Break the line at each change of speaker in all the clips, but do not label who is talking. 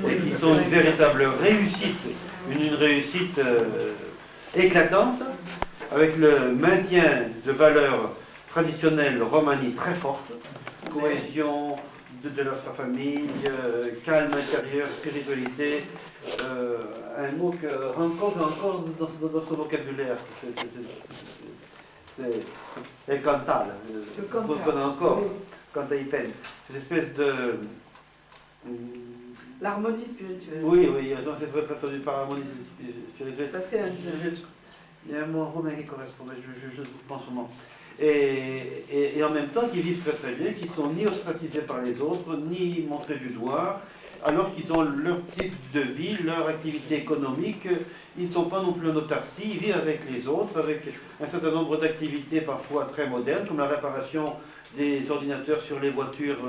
et qui sont une véritable réussite, une réussite éclatante, avec le maintien de valeurs traditionnelles romanies très fortes, cohésion de la famille, calme intérieur, spiritualité, un mot que rencontre encore dans son vocabulaire. C'est el cantal, qu'on connaît encore, quand il peine. Cette espèce de...
L'harmonie spirituelle.
Oui, c'est très traduit par harmonie spirituelle.
Ça, c'est un...
Il y a un mot romain qui correspond, mais je pense au nom. Et en même temps, qui vivent très très bien, qui sont ni ostracisés par les autres, ni montrés du doigt, alors qu'ils ont leur type de vie, leur activité économique. Ils ne sont pas non plus en autarcie, ils vivent avec les autres, avec un certain nombre d'activités parfois très modernes, comme la réparation des ordinateurs sur les voitures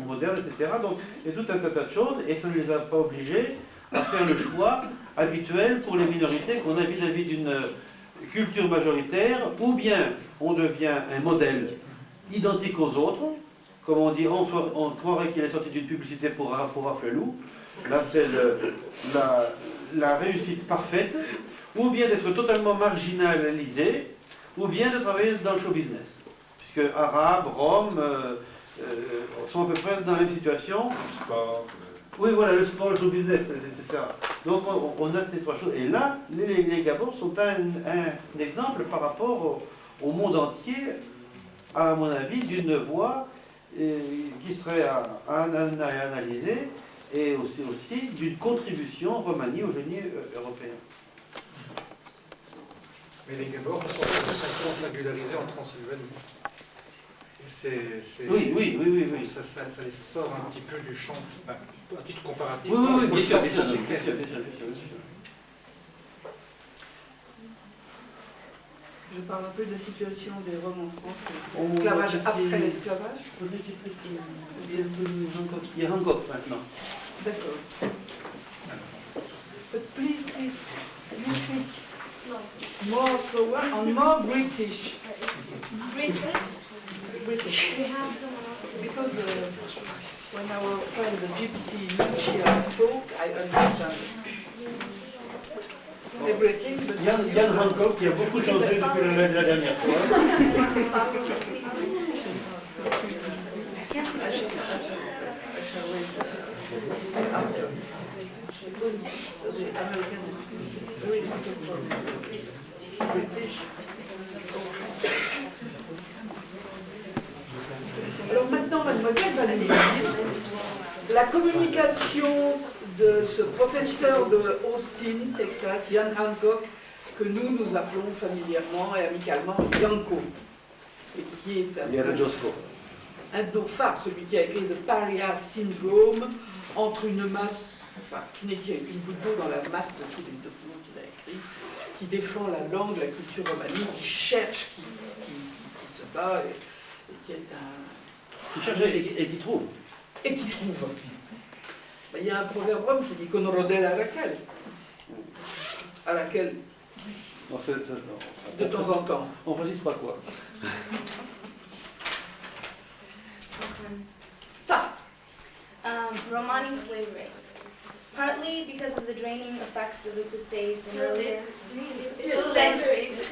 modernes, etc. Donc il y a tout un tas de choses, et ça ne les a pas obligés à faire le choix habituel pour les minorités qu'on a vis-à-vis d'une culture majoritaire, ou bien on devient un modèle identique aux autres, comme on dit, on croirait qu'il est sorti d'une publicité pour Afflelou. Là, c'est la réussite parfaite, ou bien d'être totalement marginalisé, ou bien de travailler dans le show business. Puisque Arabes, Roms sont à peu près dans la même situation.
Le sport.
Oui, voilà, le sport, le show business, etc. Donc on a ces trois choses. Et là, les Gabons sont un exemple par rapport au monde entier, à mon avis, d'une voie qui serait à analyser, et aussi d'une contribution romanie au génie européen.
Mais les Gabors sont singularisés en Transylvanie.
Oui.
Ça les sort un petit peu du champ, enfin, à titre comparatif.
Oui, bien sûr.
Je parle un peu de la situation des Roms en France, l'esclavage après l'esclavage.
Il y a Hancock maintenant.
D'accord. But please, you speak more slower and more British. British. Because when our friend the gypsy Lucia spoke, I understand everything. But
Yann Hancock, qui a beaucoup changé depuis la dernière fois.
Alors maintenant, mademoiselle Valérie, la communication de ce professeur de Austin, Texas, Ian Hancock, que nous appelons familièrement et amicalement Yanko, et qui est un de nos phares, celui qui a écrit The Paria Syndrome, entre une masse, enfin, qui n'est qu'une goutte d'eau dans la masse de tous les documents qu'il a écrits, qui défend la langue, la culture romanie, qui cherche, qui se bat, et qui est un...
Qui cherche et qui trouve.
Et qui trouve. Il y a un proverbe rome qui dit qu'on rodait à laquelle. À laquelle. De temps en temps.
On ne précise pas quoi.
Ça.
Romani slavery. Partly because of the draining effects of the Crusades and earlier centuries.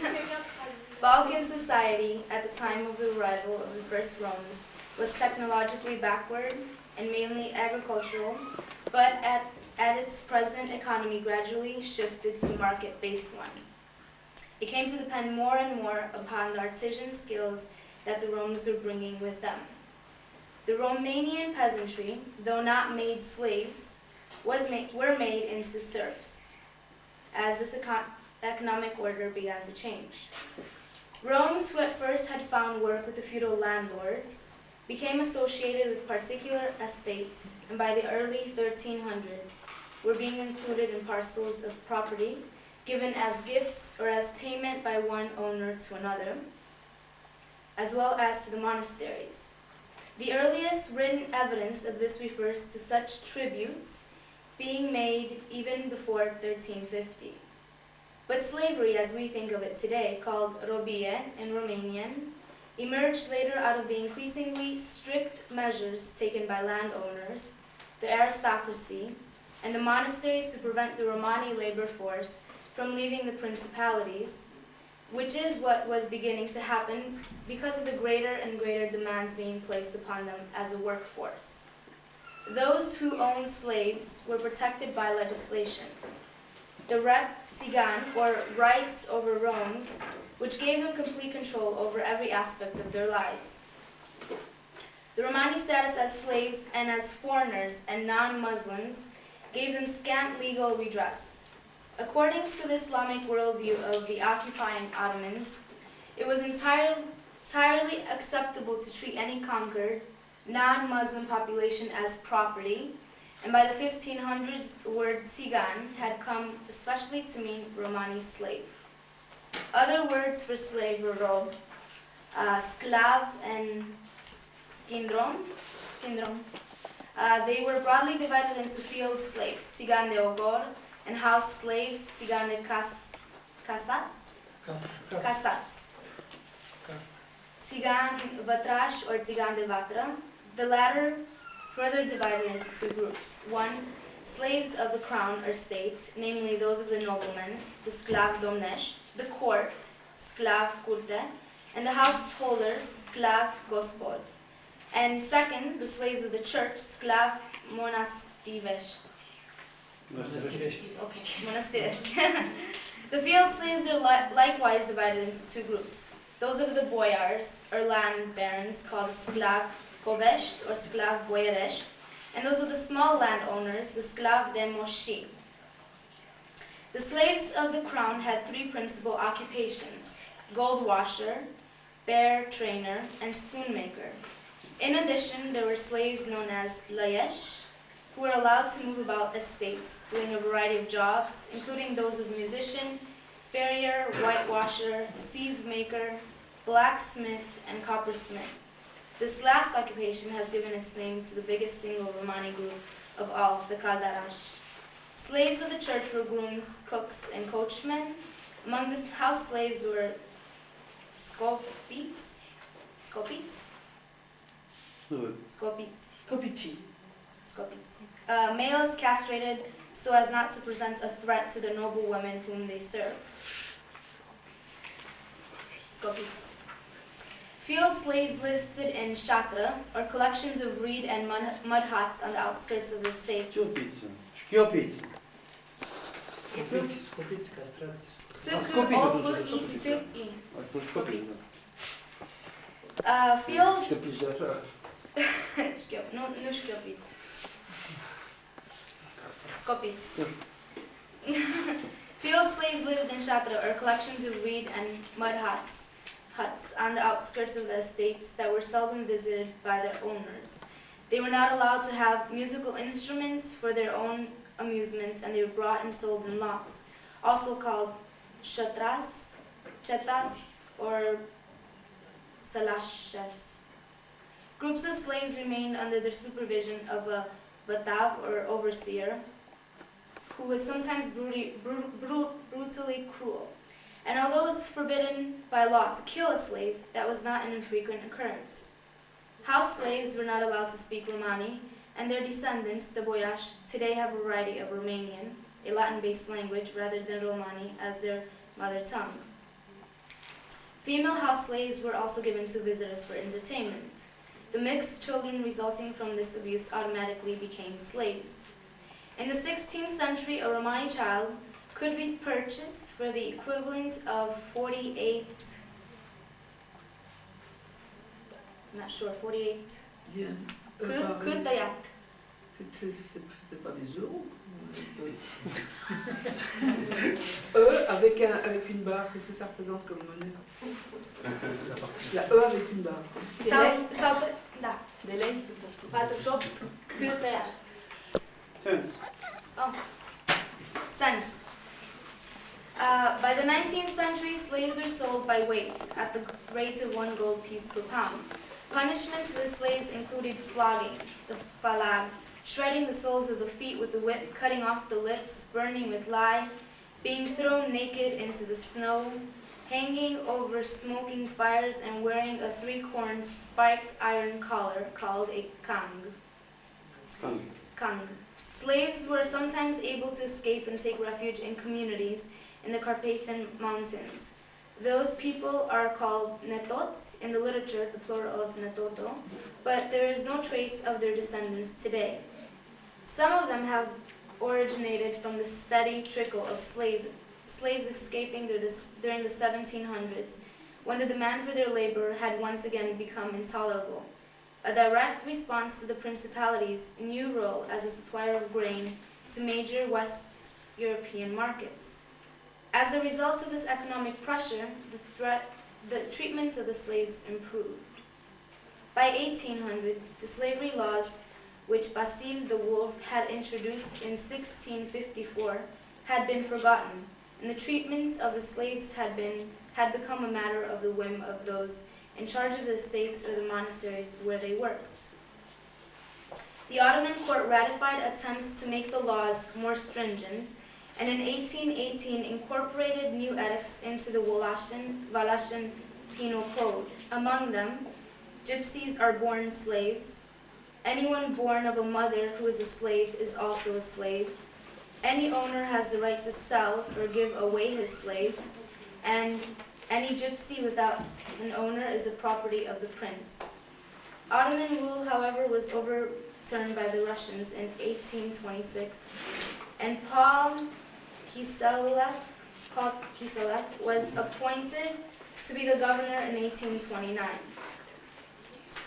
Balkan society, at the time of the arrival of the first Romans, was technologically backward and mainly agricultural, but at its present economy gradually shifted to a market-based one. It came to depend more and more upon the artisan skills that the Romans were bringing with them. The Romanian peasantry, though not made slaves, were made into serfs, as this economic order began to change. Romans, who at first had found work with the feudal landlords, became associated with particular estates, and by the early 1300s were being included in parcels of property given as gifts or as payment by one owner to another, as well as to the monasteries. The earliest written evidence of this refers to such tributes being made even before 1350. But slavery, as we think of it today, called robie in Romanian, emerged later out of the increasingly strict measures taken by landowners, the aristocracy, and the monasteries to prevent the Romani labor force from leaving the principalities, which is what was beginning to happen because of the greater and greater demands being placed upon them as a workforce. Those who owned slaves were protected by legislation. The ret țigan, or rights over Romes, which gave them complete control over every aspect of their lives. The Romani status as slaves and as foreigners and non-Muslims gave them scant legal redress. According to the Islamic worldview of the occupying Ottomans, it was entirely acceptable to treat any conquered, non-Muslim population as property, and by the 1500s, the word țigan had come especially to mean Romani slave. Other words for slave were rob, sclav, and skindrom. They were broadly divided into field slaves, țigan de ogor, and house slaves, țigan de casați, țigan vătraș, or țigan de vatră. The latter further divided into two groups. One, slaves of the crown or state, namely those of the noblemen, the sclav domnești, the court, sclav curte, and the householders, sclav gospod. And second, the slaves of the church, sclav monastivești. Okay, monastivești. The field slaves are likewise divided into two groups. Those of the boyars, or land barons, called sclav covești, or sclav boierești, and those of the small landowners, the sclav de moși. The slaves of the crown had three principal occupations: gold washer, bear trainer, and spoon maker. In addition, there were slaves known as laieși, who were allowed to move about estates, doing a variety of jobs, including those of musician, farrier, whitewasher, sieve maker, blacksmith, and coppersmith. This last occupation has given its name to the biggest single Romani group of all, the caldarași. Slaves of the church were grooms, cooks, and coachmen. Among the house slaves were scopiți, males castrated so as not to present a threat to the noble women whom they served. Scopiți. Field slaves listed in shatra, or collections of reed and mud huts on the outskirts of the states.
Șchiopiți.
Scopiți, castrați.
S-C-O-P-I-C-I. Scopiți. Field...
Șchiopiți de așa.
Nu șchiopiți. Scopiți. Field slaves lived in shatra, or collections of reed and mud huts on the outskirts of the estates that were seldom visited by their owners. They were not allowed to have musical instruments for their own amusement, and they were brought and sold in lots, also called shatras, chetas, or salashes. Groups of slaves remained under the supervision of a vatav, or overseer, who was sometimes brutally cruel. And although it was forbidden by law to kill a slave, that was not an infrequent occurrence. House slaves were not allowed to speak Romani, and their descendants, the boiași, today have a variety of Romanian, a Latin-based language, rather than Romani as their mother tongue. Female house slaves were also given to visitors for entertainment. The mixed children resulting from this abuse automatically became slaves. In the 16th century, a Romani child could be purchased for the equivalent of 48, I'm not sure, 48, cât tăiat?
C'est pas des euros. Avec une barre, qu'est-ce que ça représente comme monnaie? La avec une barre.
Da, de lei, 48, cât tăiat?
Cents.
Oh, cents. By the 19th century, slaves were sold by weight at the rate of 1 gold piece per pound. Punishments for the slaves included flogging, the falag, shredding the soles of the feet with a whip, cutting off the lips, burning with lye, being thrown naked into the snow, hanging over smoking fires, and wearing a 3-corned spiked iron collar called a kang. Kang. Slaves were sometimes able to escape and take refuge in communities in the Carpathian Mountains. Those people are called netots in the literature, the plural of netoto, but there is no trace of their descendants today. Some of them have originated from the steady trickle of slaves escaping during the 1700s, when the demand for their labor had once again become intolerable, a direct response to the Principality's new role as a supplier of grain to major West European markets. As a result of this economic pressure, the treatment of the slaves improved. By 1800, the slavery laws which Basile the Wolf had introduced in 1654 had been forgotten, and the treatment of the slaves had become a matter of the whim of those in charge of the estates or the monasteries where they worked. The Ottoman court ratified attempts to make the laws more stringent, and in 1818 incorporated new edicts into the Wallachian Penal Code. Among them, gypsies are born slaves. Anyone born of a mother who is a slave is also a slave. Any owner has the right to sell or give away his slaves, and any gypsy without an owner is the property of the prince. Ottoman rule, however, was overturned by the Russians in 1826, and Paul Kiselev was appointed to be the governor in 1829.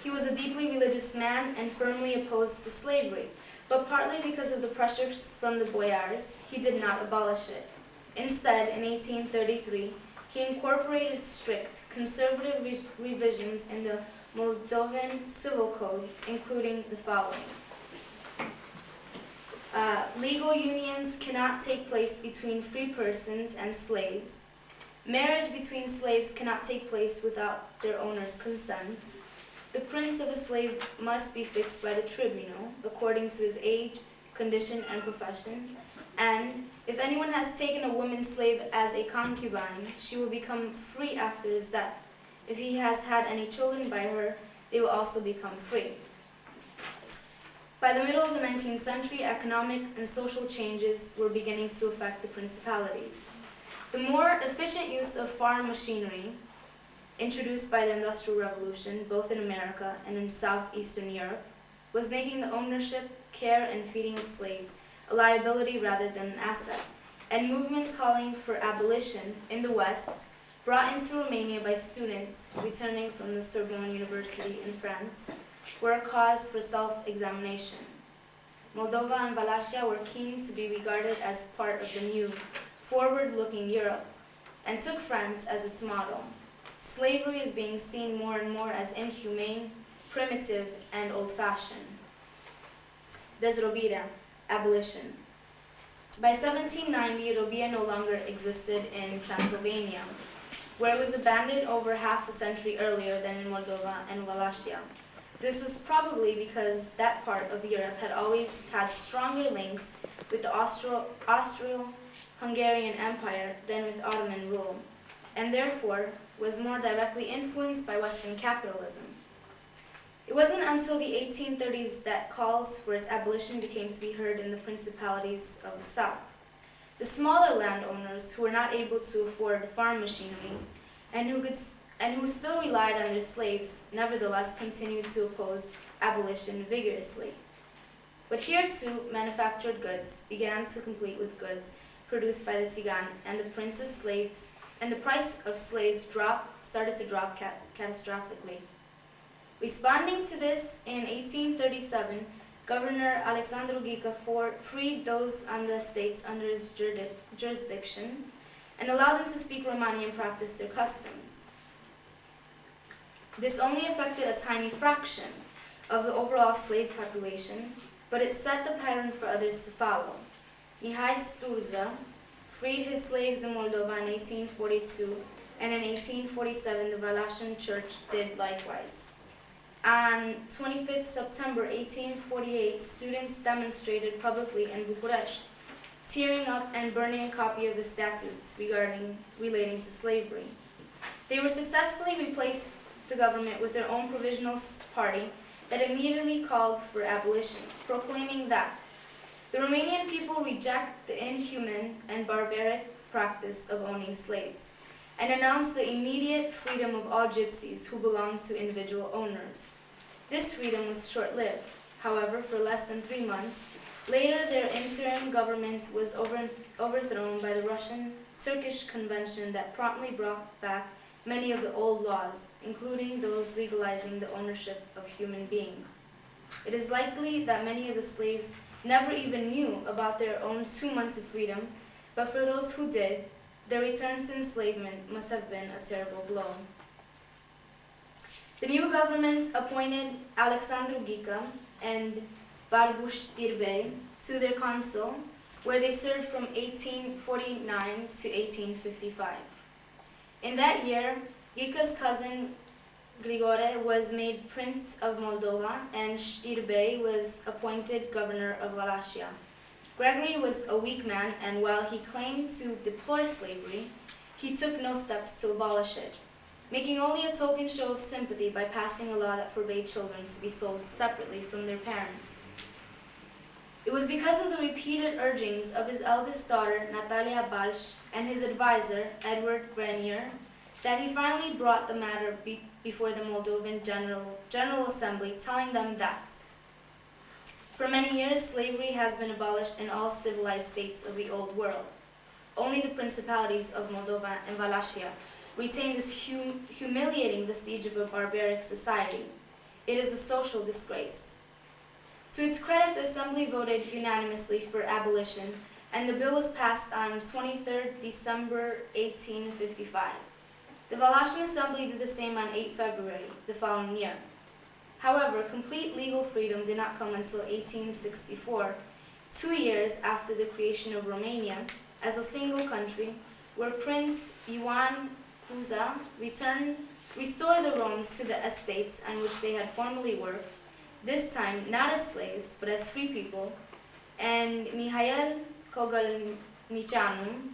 He was a deeply religious man and firmly opposed to slavery, but partly because of the pressures from the boyars, he did not abolish it. Instead, in 1833, he incorporated strict, conservative revisions in the Moldovan Civil Code, including the following. Legal unions cannot take place between free persons and slaves. Marriage between slaves cannot take place without their owner's consent. The prince of a slave must be fixed by the tribunal, according to his age, condition, and profession, and if anyone has taken a woman slave as a concubine, she will become free after his death. If he has had any children by her, they will also become free. By the middle of the 19th century, economic and social changes were beginning to affect the principalities. The more efficient use of farm machinery, introduced by the Industrial Revolution, both in America and in southeastern Europe, was making the ownership, care, and feeding of slaves a liability rather than an asset, and movements calling for abolition in the West, brought into Romania by students returning from the Sorbonne University in France, were a cause for self-examination. Moldova and Wallachia were keen to be regarded as part of the new, forward-looking Europe, and took France as its model. Slavery is being seen more and more as inhumane, primitive, and old-fashioned. Dezrobire, abolition. By 1790, Robia no longer existed in Transylvania, where it was abandoned over half a century earlier than in Moldova and Wallachia. This was probably because that part of Europe had always had stronger links with the Austro-Hungarian Empire than with Ottoman rule, and therefore was more directly influenced by Western capitalism. It wasn't until the 1830s that calls for its abolition became to be heard in the principalities of the South. The smaller landowners who were not able to afford farm machinery and who still relied on their slaves nevertheless continued to oppose abolition vigorously. But here too, manufactured goods began to compete with goods produced by the Tsigan, and the price of slaves started to drop catastrophically. Responding to this, in 1837, Governor Alexandru Ghica freed those on the estates under his jurisdiction and allowed them to speak Romani and practice their customs. This only affected a tiny fraction of the overall slave population, but it set the pattern for others to follow. Mihai Sturza freed his slaves in Moldova in 1842, and in 1847 the Wallachian Church did likewise. On 25th September 1848, students demonstrated publicly in Bucharest, tearing up and burning a copy of the statutes relating to slavery. They were successfully replaced the government with their own provisional party that immediately called for abolition, proclaiming that The Romanian people reject the inhuman and barbaric practice of owning slaves and announce the immediate freedom of all gypsies who belong to individual owners. This freedom was short-lived. However, for less than 3 months, later their interim government was overthrown by the Russian-Turkish Convention that promptly brought back many of the old laws, including those legalizing the ownership of human beings. It is likely that many of the slaves never even knew about their own 2 months of freedom, but for those who did, their return to enslavement must have been a terrible blow. The new government appointed Alexandru Ghica and Barbuș Tirbei to their council, where they served from 1849 to 1855. In that year, Ghica's cousin Grigore was made Prince of Moldova and Știrbei was appointed governor of Wallachia. Gregory was a weak man, and while he claimed to deplore slavery, he took no steps to abolish it, making only a token show of sympathy by passing a law that forbade children to be sold separately from their parents. It was because of the repeated urgings of his eldest daughter, Natalia Balș, and his advisor, Edward Grenier, that he finally brought the matter before the Moldovan General Assembly, telling them that for many years slavery has been abolished in all civilized states of the Old World. Only the principalities of Moldova and Wallachia retain this humiliating vestige of a barbaric society. It is a social disgrace. To its credit, the Assembly voted unanimously for abolition, and the bill was passed on 23 December 1855. The Wallachian Assembly did the same on 8 February the following year. However, complete legal freedom did not come until 1864, 2 years after the creation of Romania as a single country, where Prince Ioan Cuza restored the Roms to the estates on which they had formerly worked, this time not as slaves but as free people, and Mihail Cogălnicianu,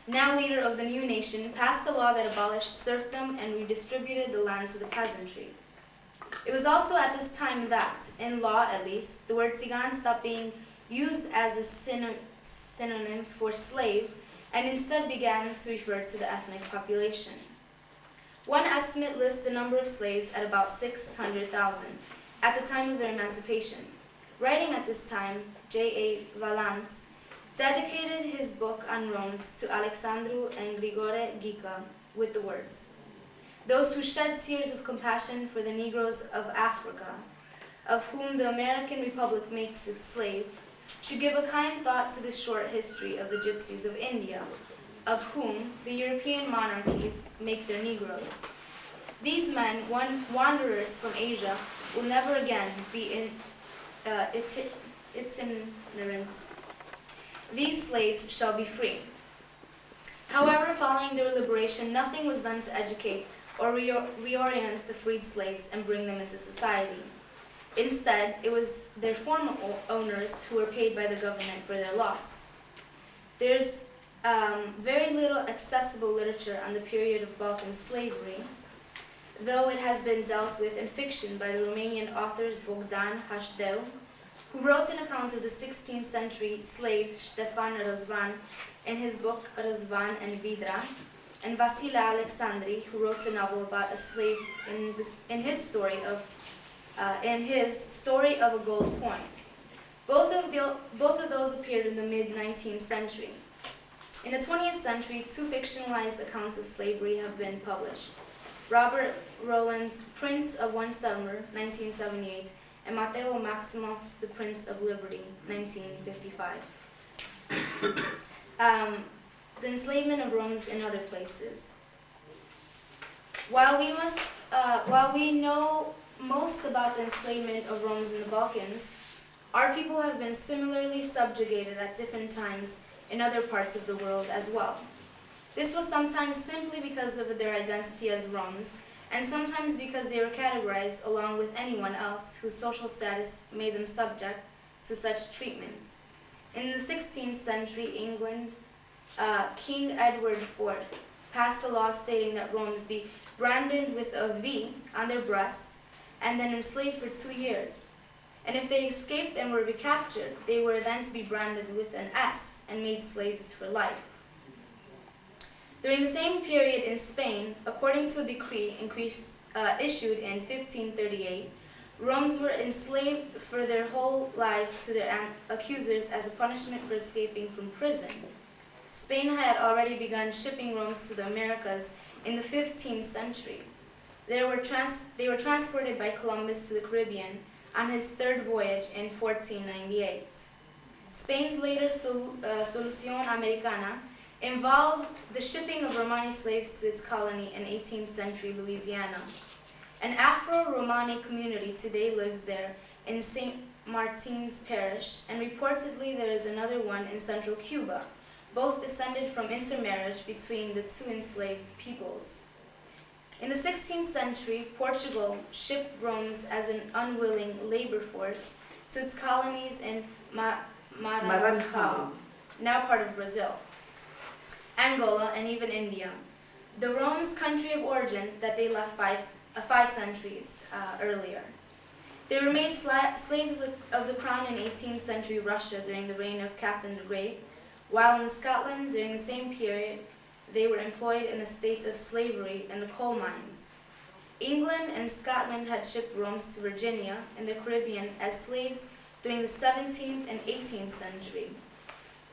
now leader of the new nation, passed a law that abolished serfdom and redistributed the land to the peasantry. It was also at this time that, in law at least, the word Țigan stopped being used as a synonym for slave and instead began to refer to the ethnic population. One estimate lists the number of slaves at about 600,000 at the time of their emancipation. Writing at this time, J.A. Valant dedicated his book on Roms to Alexandru and Grigore Ghica with the words, "Those who shed tears of compassion for the Negroes of Africa, of whom the American Republic makes its slave, should give a kind thought to the short history of the gypsies of India, of whom the European monarchies make their Negroes. These men, wanderers from Asia, will never again be itinerant. These slaves shall be free." However, following their liberation, nothing was done to educate or reorient the freed slaves and bring them into society. Instead, it was their former owners who were paid by the government for their loss. There's very little accessible literature on the period of Balkan slavery, though it has been dealt with in fiction by the Romanian authors Bogdan Hașdeu, who wrote an account of the 16th century slave Ștefan Răzvan in his book Răzvan and Vidra, and Vasile Alexandri, who wrote a novel about a slave in his story of a gold coin. Both of those appeared in the mid-19th century. In the 20th century, 2 fictionalized accounts of slavery have been published. Robert Rowland's Prince of One Summer, 1978, and Mateo Maximov's The Prince of Liberty, 1955. The enslavement of Roms in other places. While we know most about the enslavement of Roms in the Balkans, our people have been similarly subjugated at different times in other parts of the world as well. This was sometimes simply because of their identity as Roms, and sometimes because they were categorized along with anyone else whose social status made them subject to such treatment. In the 16th century England, King Edward IV passed a law stating that Roms be branded with a V on their breast and then enslaved for 2 years. and if they escaped and were recaptured, they were then to be branded with an S and made slaves for life. During the same period in Spain, according to a decree issued in 1538, Romans were enslaved for their whole lives to their accusers as a punishment for escaping from prison. Spain had already begun shipping Romans to the Americas in the 15th century. They were transported by Columbus to the Caribbean on his third voyage in 1498. Spain's later Solución Americana involved the shipping of Romani slaves to its colony in 18th century Louisiana. An Afro-Romani community today lives there in St. Martin's Parish, and reportedly there is another one in central Cuba, both descended from intermarriage between the two enslaved peoples. In the 16th century, Portugal shipped Romans as an unwilling labor force to its colonies in Maranhão, now part of Brazil, Angola, and even India. The Rome's country of origin that they left five centuries earlier. They were made slaves of the crown in 18th century Russia during the reign of Catherine the Great, while in Scotland during the same period they were employed in a state of slavery in the coal mines. England and Scotland had shipped Romans to Virginia in the Caribbean as slaves during the 17th and 18th century.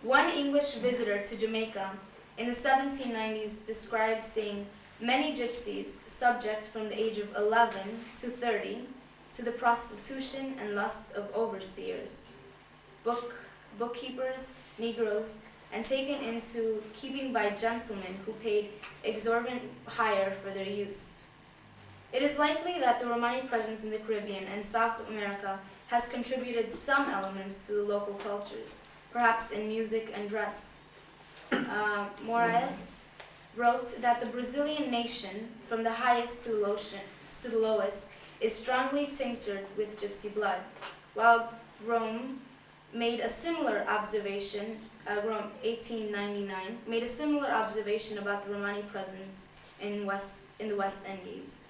One English visitor to Jamaica in the 1790s described seeing many gypsies subject from the age of 11 to 30 to the prostitution and lust of overseers, bookkeepers, Negroes, and taken into keeping by gentlemen who paid exorbitant hire for their use. It is likely that the Romani presence in the Caribbean and South America has contributed some elements to the local cultures, perhaps in music and dress. Moraes wrote that the Brazilian nation, from the highest to the lowest, is strongly tinctured with gypsy blood, while Rome made a similar observation, Rome 1899, made a similar observation about the Romani presence in the West Indies.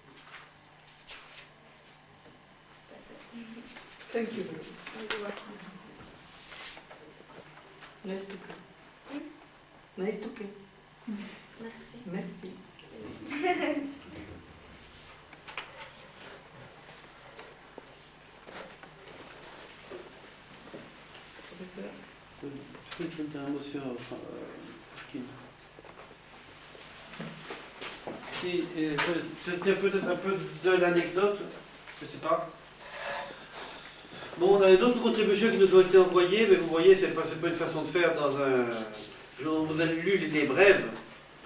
That's it.
Thank you.
You're welcome.
Nice to come. Nice to come.
Merci.
Merci.
Je peux dire un mot sur Pouchkine. C'était peut-être un peu de l'anecdote, je ne sais pas. Bon, on a d'autres contributions qui nous ont été envoyées, mais vous voyez, c'est pas une façon de faire dans un... Je vous ai lu les brèves.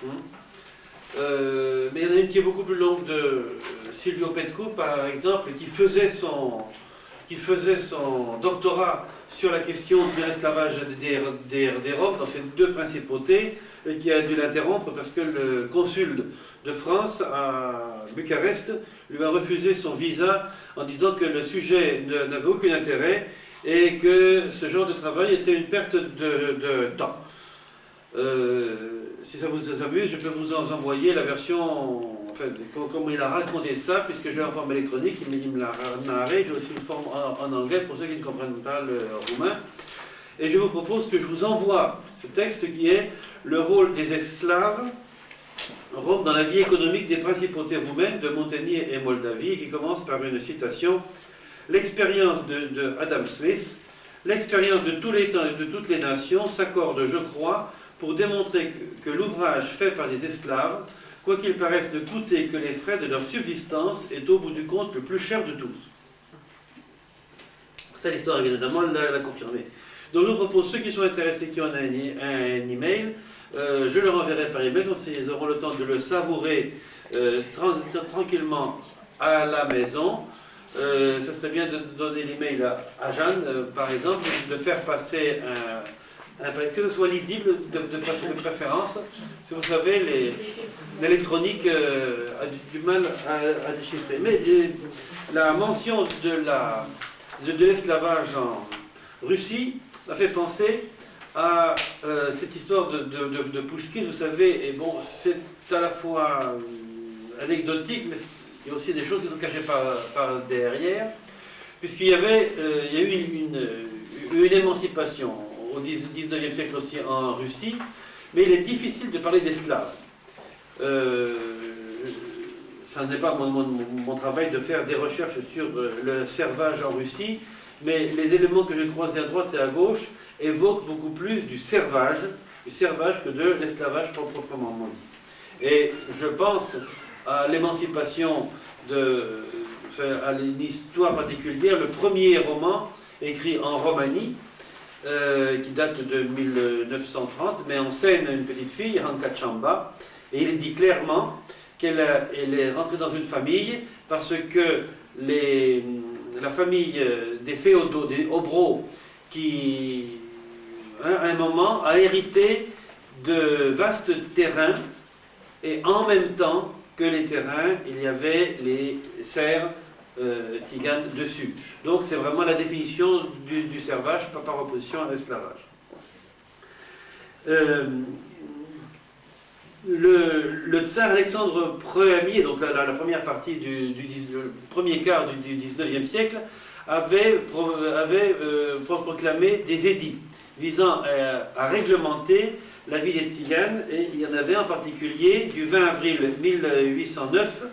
Mais il y en a une qui est beaucoup plus longue de Silvio Petco, par exemple, qui faisait son doctorat sur la question de l'esclavage des Roms dans ces deux principautés, et qui a dû l'interrompre parce que le consul de France à Bucarest lui a refusé son visa en disant que le sujet n'avait aucun intérêt et que ce genre de travail était une perte de temps. Si ça vous amuse, je peux vous en envoyer la version, enfin, comment il a raconté ça, puisque je l'ai en forme électronique, il me l'a narré, j'ai aussi une forme en anglais pour ceux qui ne comprennent pas le roumain. Et je vous propose que je vous envoie ce texte qui est le rôle des esclaves roms dans la vie économique des principautés roumaines de Montagny et Moldavie, qui commence par une citation. L'expérience de Adam Smith, l'expérience de tous les temps et de toutes les nations s'accorde, je crois, pour démontrer que l'ouvrage fait par les esclaves, quoi qu'il paraisse ne coûter que les frais de leur subsistance, est au bout du compte le plus cher de tous. Ça, l'histoire, évidemment, l'a confirmé. Donc, je vous propose, ceux qui sont intéressés, qui ont un email, je leur enverrai par email, donc ils auront le temps de le savourer tranquillement à la maison. Ça serait bien de donner l'email à Jeanne, par exemple, de faire passer que ce soit lisible de préférence. Si vous savez, l'électronique a du mal à déchiffrer. Mais la mention de l'esclavage en Russie m'a fait penser à cette histoire de Pouchkine. Vous savez, et bon, c'est à la fois anecdotique, mais il y a aussi des choses qui sont cachées par derrière. puisqu'il y avait, il y a eu une émancipation au 19e siècle aussi en Russie, mais il est difficile de parler d'esclaves. Ça n'est pas mon travail de faire des recherches sur le servage en Russie, mais les éléments que j'ai croisés à droite et à gauche évoquent beaucoup plus du servage que de l'esclavage proprement dit. Et je pense à l'émancipation, à une histoire particulière, le premier roman écrit en Roumanie, qui date de 1930, met en scène une petite fille, Hanka Chamba, et il dit clairement qu'elle est rentrée dans une famille parce que la famille des féodaux, des Hobros, qui à un moment a hérité de vastes terrains, et en même temps que les terrains, il y avait les serfs tziganes dessus. Donc c'est vraiment la définition du servage par opposition à l'esclavage. Le tsar Alexandre Ier, donc la première partie le premier quart du 19e siècle, avait proclamé des édits visant à réglementer la vie des tziganes, et il y en avait en particulier du 20 avril 1809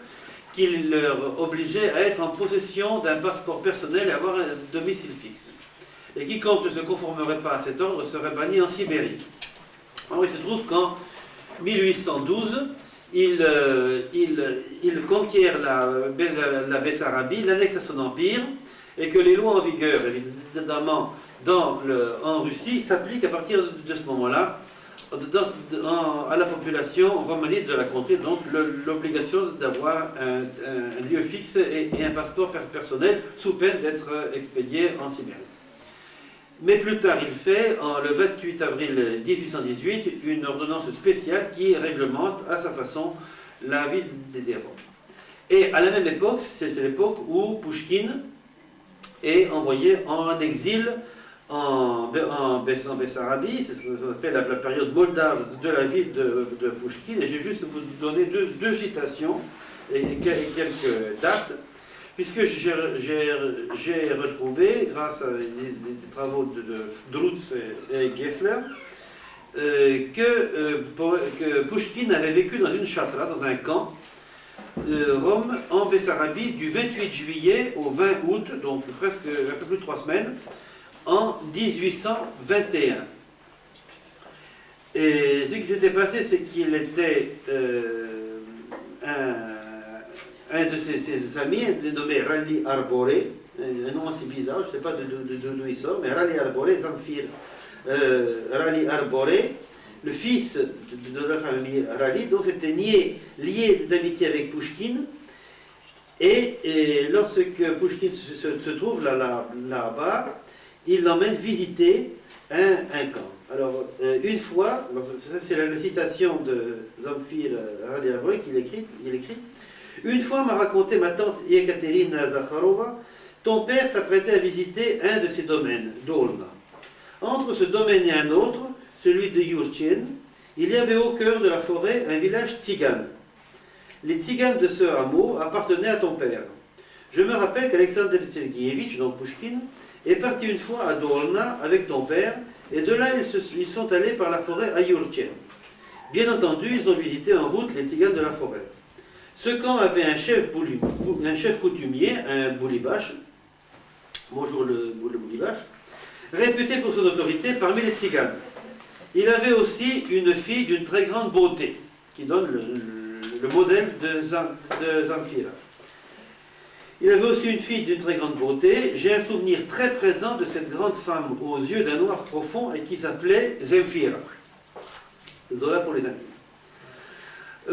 qui leur obligeait à être en possession d'un passeport personnel et avoir un domicile fixe. Et quiconque ne se conformerait pas à cet ordre serait banni en Sibérie. Alors il se trouve qu'en 1812, il conquiert la Bessarabie, l'annexe à son empire, et que les lois en vigueur, évidemment, en Russie, s'appliquent à partir de ce moment-là à la population romaniste de la contrée, donc l'obligation d'avoir un lieu fixe et un passeport personnel, sous peine d'être expédié en Sibérie. Mais plus tard, il fait, le 28 avril 1818, une ordonnance spéciale qui réglemente à sa façon la vie des Roms. Et à la même époque, c'est l'époque où Pouchkine est envoyé en exil en Bessarabie, c'est ce qu'on appelle la période moldave de la vie de Pouchkine. Et je vais juste vous donner deux citations et quelques dates, puisque j'ai retrouvé, grâce à des travaux de Drutz et Gessler, que Pouchkine avait vécu dans une chatra, dans un camp, Rome, en Bessarabie, du 28 juillet au 20 août, donc presque un peu plus de 3 semaines, en 1821. Et ce qui s'était passé, c'est qu'il était un de ses amis, dénommé Rally Arboré, un nom assez bizarre, je ne sais pas d'où il sort, mais Rally Arboré, Zamfir Rally Arboré, le fils de la famille Rally, donc était lié d'amitié avec Pouchkine. Et lorsque Pouchkine se trouve là-bas, il l'emmène visiter un camp. Alors, une fois, ça c'est la citation de Zamfir Rally Arboré qu'il écrit, une fois m'a raconté ma tante Yekaterina Zakharova, ton père s'apprêtait à visiter un de ses domaines, Dolna. Entre ce domaine et un autre, celui de Yurchen, il y avait au cœur de la forêt un village tzigane. Les tziganes de ce hameau appartenaient à ton père. Je me rappelle qu'Alexandre Sergueyevitch, donc Pouchkine, est parti une fois à Dolna avec ton père, et de là ils sont allés par la forêt à Yurchen. Bien entendu, ils ont visité en route les tziganes de la forêt. Ce camp avait un chef coutumier, un boulibache, bonjour le boulibache, réputé pour son autorité parmi les tziganes. Il avait aussi une fille d'une très grande beauté, qui donne le modèle de Zamfira. Il avait aussi une fille d'une très grande beauté. J'ai un souvenir très présent de cette grande femme aux yeux d'un noir profond et qui s'appelait Zemfira. Zola pour les intimes.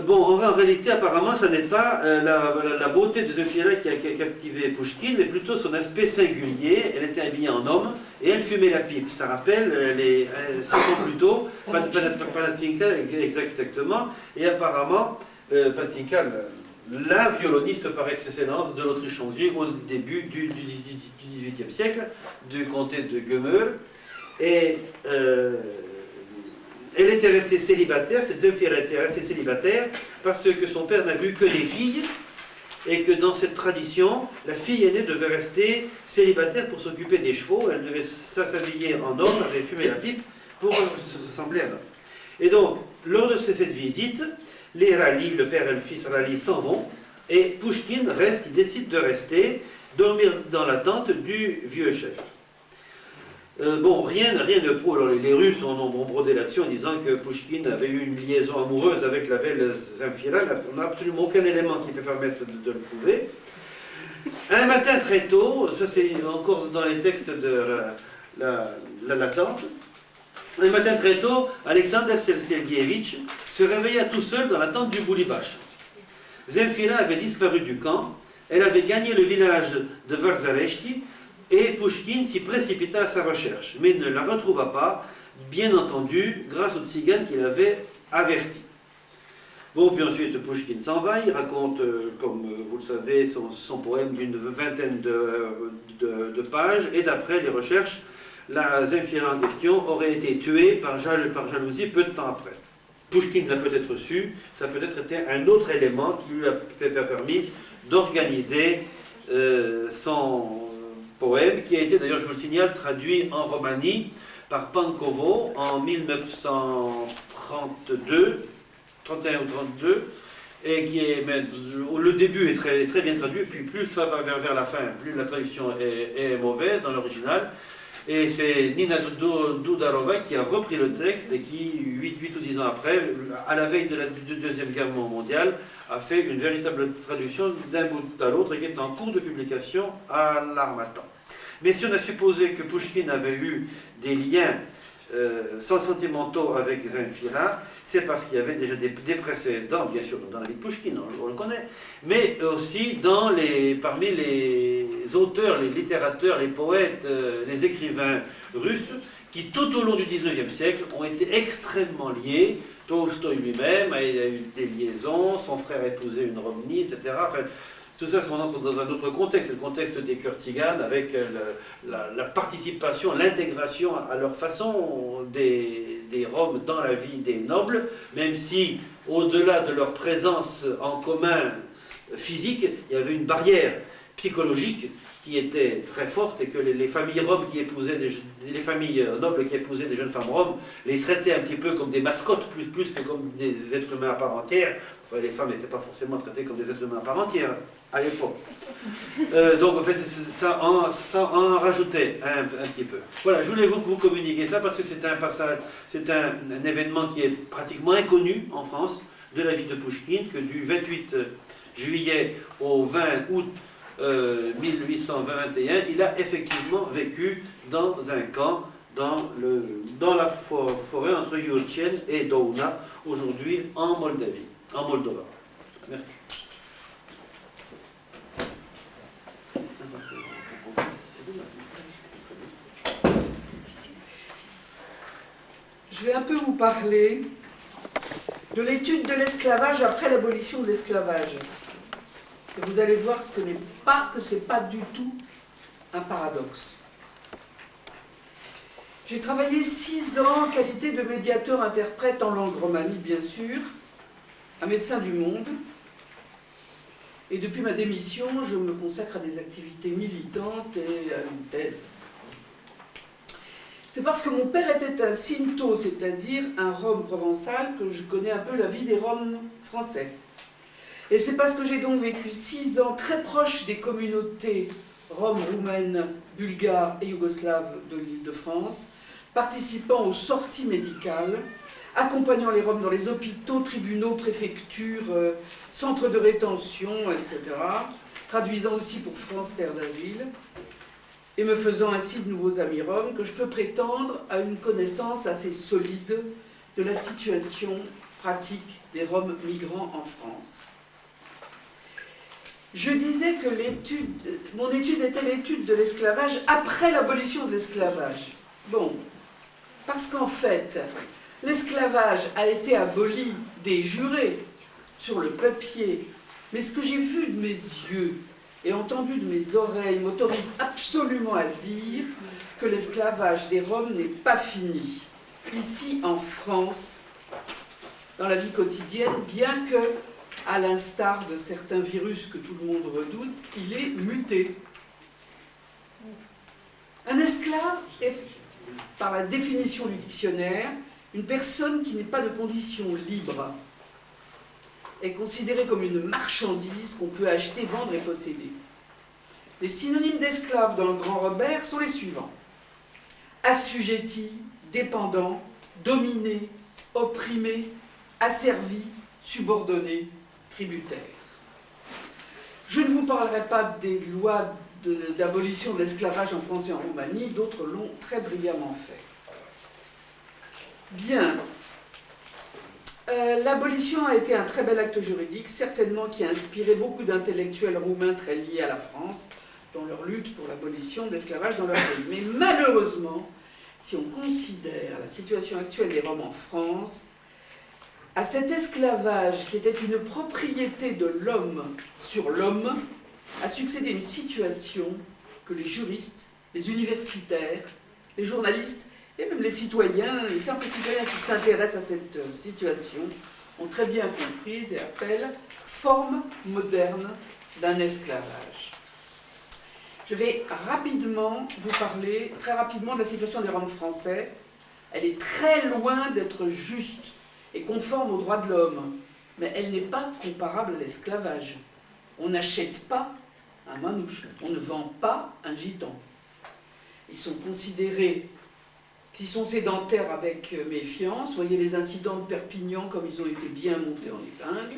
Bon, en réalité, apparemment, ce n'est pas la beauté de Zemfira qui a captivé Pouchkine, mais plutôt son aspect singulier. Elle était habillée en homme et elle fumait la pipe. Ça rappelle 5 ans plus tôt, Panatchinka exactement, et apparemment, Panatchinka, la violoniste par excellence de l'Autriche-Hongrie au début du XVIIIe siècle, du comté de Gömör. Et elle était restée célibataire, cette jeune fille était restée célibataire parce que son père n'a vu que des filles et que dans cette tradition, la fille aînée devait rester célibataire pour s'occuper des chevaux, elle devait s'habiller en homme, elle devait fumer la pipe pour se sembler à l'homme. Et donc, lors de cette visite, les Rally, le père et le fils Rally s'en vont, et Pouchkine reste, il décide de rester, dormir dans la tente du vieux chef. Bon, rien ne prouve. Alors, les Russes ont brodé là-dessus en disant que Pouchkine avait eu une liaison amoureuse avec la belle Zemfira. On n'a absolument aucun élément qui peut permettre de le prouver. Un matin très tôt, ça c'est encore dans les textes de la tente, un matin très tôt, Alexander Sergeyevitch se réveilla tout seul dans la tente du Boulibache. Zemfira avait disparu du camp, elle avait gagné le village de Varzareshti, et Pouchkine s'y précipita à sa recherche, mais ne la retrouva pas, bien entendu, grâce au tzigane qu'il avait averti. Bon, puis ensuite Pouchkine s'en va, il raconte, comme vous le savez, son poème d'une vingtaine de pages, et d'après les recherches, la Zemfira en question aurait été tuée par jalousie peu de temps après. Pouchkine l'a peut-être su, ça a peut-être été un autre élément qui lui a permis d'organiser son poème, qui a été d'ailleurs, je vous le signale, traduit en Roumanie par Pankovo en 1932, 31 ou 32, et qui est, le début est très, très bien traduit, puis plus ça va vers la fin, plus la traduction est mauvaise dans l'original. Et c'est Nina Dudarova qui a repris le texte et qui, 8 ou 10 ans après, à la veille de la Deuxième Guerre mondiale, a fait une véritable traduction d'un bout à l'autre et qui est en cours de publication à l'Harmattan. Mais si on a supposé que Pouchkine avait eu des liens sentimentaux avec Zemfira, c'est parce qu'il y avait déjà des précédents, bien sûr, dans la vie de Pouchkine, on le connaît, mais aussi parmi les auteurs, les littérateurs, les poètes, les écrivains russes, qui tout au long du XIXe siècle ont été extrêmement liés. Tolstoï lui-même a eu des liaisons, son frère a épousé une Romny, etc. Enfin, tout ça, on entre dans un autre contexte, le contexte des cœurs tziganes, avec la participation, l'intégration à leur façon des Roms dans la vie des nobles, même si, au-delà de leur présence en commun physique, il y avait une barrière psychologique qui était très forte et que les familles roms qui épousaient les familles nobles qui épousaient des jeunes femmes roms les traitaient un petit peu comme des mascottes plus que comme des êtres humains à part entière. Enfin, les femmes n'étaient pas forcément traitées comme des êtres humains à part entière à l'époque. Donc en fait, ça en rajoutait un petit peu. Voilà, je voulais vous communiquer ça parce que c'est un passage, c'est un événement qui est pratiquement inconnu en France de la vie de Pouchkine, que du 28 juillet au 20 août 1821, il a effectivement vécu dans un camp dans la forêt entre Yurtchen et Douna, aujourd'hui en Moldova. Merci.
Je vais un peu vous parler de l'étude de l'esclavage après l'abolition de l'esclavage. Et vous allez voir que ce n'est pas du tout un paradoxe. J'ai travaillé 6 ans en qualité de médiateur-interprète en langue romanie, bien sûr, à Médecins du Monde. Et depuis ma démission, je me consacre à des activités militantes et à une thèse. C'est parce que mon père était un Sinto, c'est-à-dire un Rom provençal, que je connais un peu la vie des Roms français. Et c'est parce que j'ai donc vécu 6 ans très proche des communautés roms, roumaines, bulgares et yougoslaves de l'Île-de-France, participant aux sorties médicales, accompagnant les Roms dans les hôpitaux, tribunaux, préfectures, centres de rétention, etc., traduisant aussi pour France Terre d'Asile, et me faisant ainsi de nouveaux amis roms, que je peux prétendre à une connaissance assez solide de la situation pratique des Roms migrants en France. Je disais que mon étude était l'étude de l'esclavage après l'abolition de l'esclavage. Bon, parce qu'en fait, l'esclavage a été aboli des jurés sur le papier, mais ce que j'ai vu de mes yeux et entendu de mes oreilles m'autorise absolument à dire que l'esclavage des Roms n'est pas fini. Ici, en France, dans la vie quotidienne, bien que à l'instar de certains virus que tout le monde redoute, il est muté. Un esclave est, par la définition du dictionnaire, une personne qui n'est pas de condition libre, est considérée comme une marchandise qu'on peut acheter, vendre et posséder. Les synonymes d'esclave dans le Grand Robert sont les suivants: assujetti, dépendant, dominé, opprimé, asservi, subordonné, tributaire. Je ne vous parlerai pas des lois d'abolition de l'esclavage en France et en Roumanie, d'autres l'ont très brillamment fait. Bien. L'abolition a été un très bel acte juridique, certainement qui a inspiré beaucoup d'intellectuels roumains très liés à la France, dans leur lutte pour l'abolition de l'esclavage dans leur pays. Mais malheureusement, si on considère la situation actuelle des Roms en France, à cet esclavage qui était une propriété de l'homme sur l'homme, a succédé une situation que les juristes, les universitaires, les journalistes et même les citoyens, les simples citoyens qui s'intéressent à cette situation, ont très bien comprise et appellent forme moderne d'un esclavage. Je vais rapidement vous parler, très rapidement, de la situation des Roms français. Elle est très loin d'être juste et conforme aux droits de l'homme, mais elle n'est pas comparable à l'esclavage. On n'achète pas un manouche, on ne vend pas un gitan. Ils sont considérés, s'ils sont sédentaires avec méfiance, voyez les incidents de Perpignan comme ils ont été bien montés en épingle.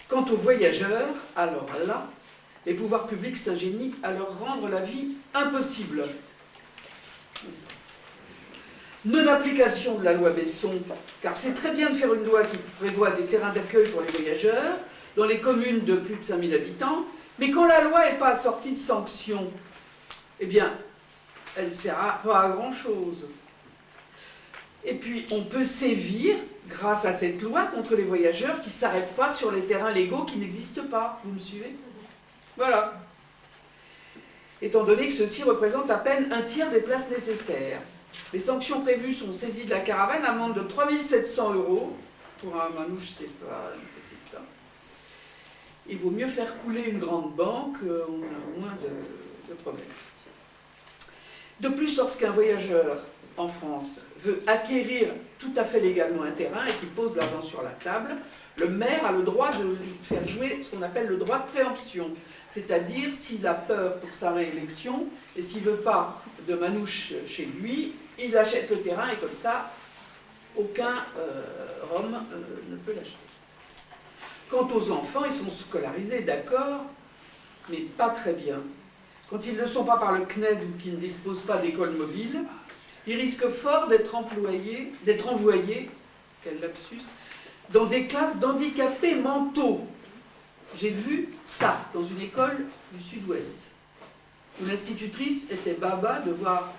Quant aux voyageurs, alors là, les pouvoirs publics s'ingénient à leur rendre la vie impossible. Non-application de la loi Besson, car c'est très bien de faire une loi qui prévoit des terrains d'accueil pour les voyageurs dans les communes de plus de 5000 habitants, mais quand la loi n'est pas assortie de sanctions, eh bien, elle ne sert pas à grand-chose. Et puis, on peut sévir, grâce à cette loi, contre les voyageurs qui ne s'arrêtent pas sur les terrains légaux qui n'existent pas. Vous me suivez? Voilà. Étant donné que ceux-ci représentent à peine un tiers des places nécessaires. Les sanctions prévues sont saisies de la caravane, amende de 3 700 €. Pour un manouche, c'est pas une petite somme. Il vaut mieux faire couler une grande banque, on a moins de problèmes. De plus, lorsqu'un voyageur en France veut acquérir tout à fait légalement un terrain et qu'il pose l'argent sur la table, le maire a le droit de faire jouer ce qu'on appelle le droit de préemption. C'est-à-dire, s'il a peur pour sa réélection et s'il ne veut pas de manouche chez lui, il achète le terrain et comme ça, aucun Rom ne peut l'acheter. Quant aux enfants, ils sont scolarisés, d'accord, mais pas très bien. Quand ils ne le sont pas par le CNED ou qu'ils ne disposent pas d'école mobile, ils risquent fort d'être envoyés, quel lapsus, dans des classes d'handicapés mentaux. J'ai vu ça dans une école du Sud-Ouest, où l'institutrice était baba de voir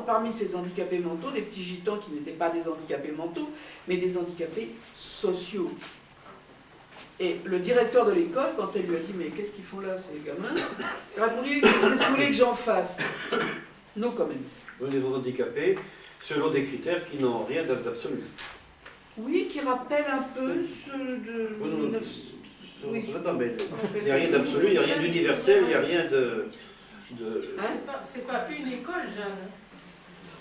parmi ces handicapés mentaux des petits gitans qui n'étaient pas des handicapés mentaux, mais des handicapés sociaux. Et le directeur de l'école, quand elle lui a dit « Mais qu'est-ce qu'ils font là, ces gamins ?» il a répondu « Qu'est-ce que vous voulez que j'en fasse ?» No comment.
Vous les handicapés selon des critères qui n'ont rien d'absolu.
Oui, qui rappellent un peu ceux de...
Oui. Non, mais il n'y a rien d'absolu, il n'y a rien d'universel, il n'y a rien de...
Hein?
C'est pas une école, Jeanne.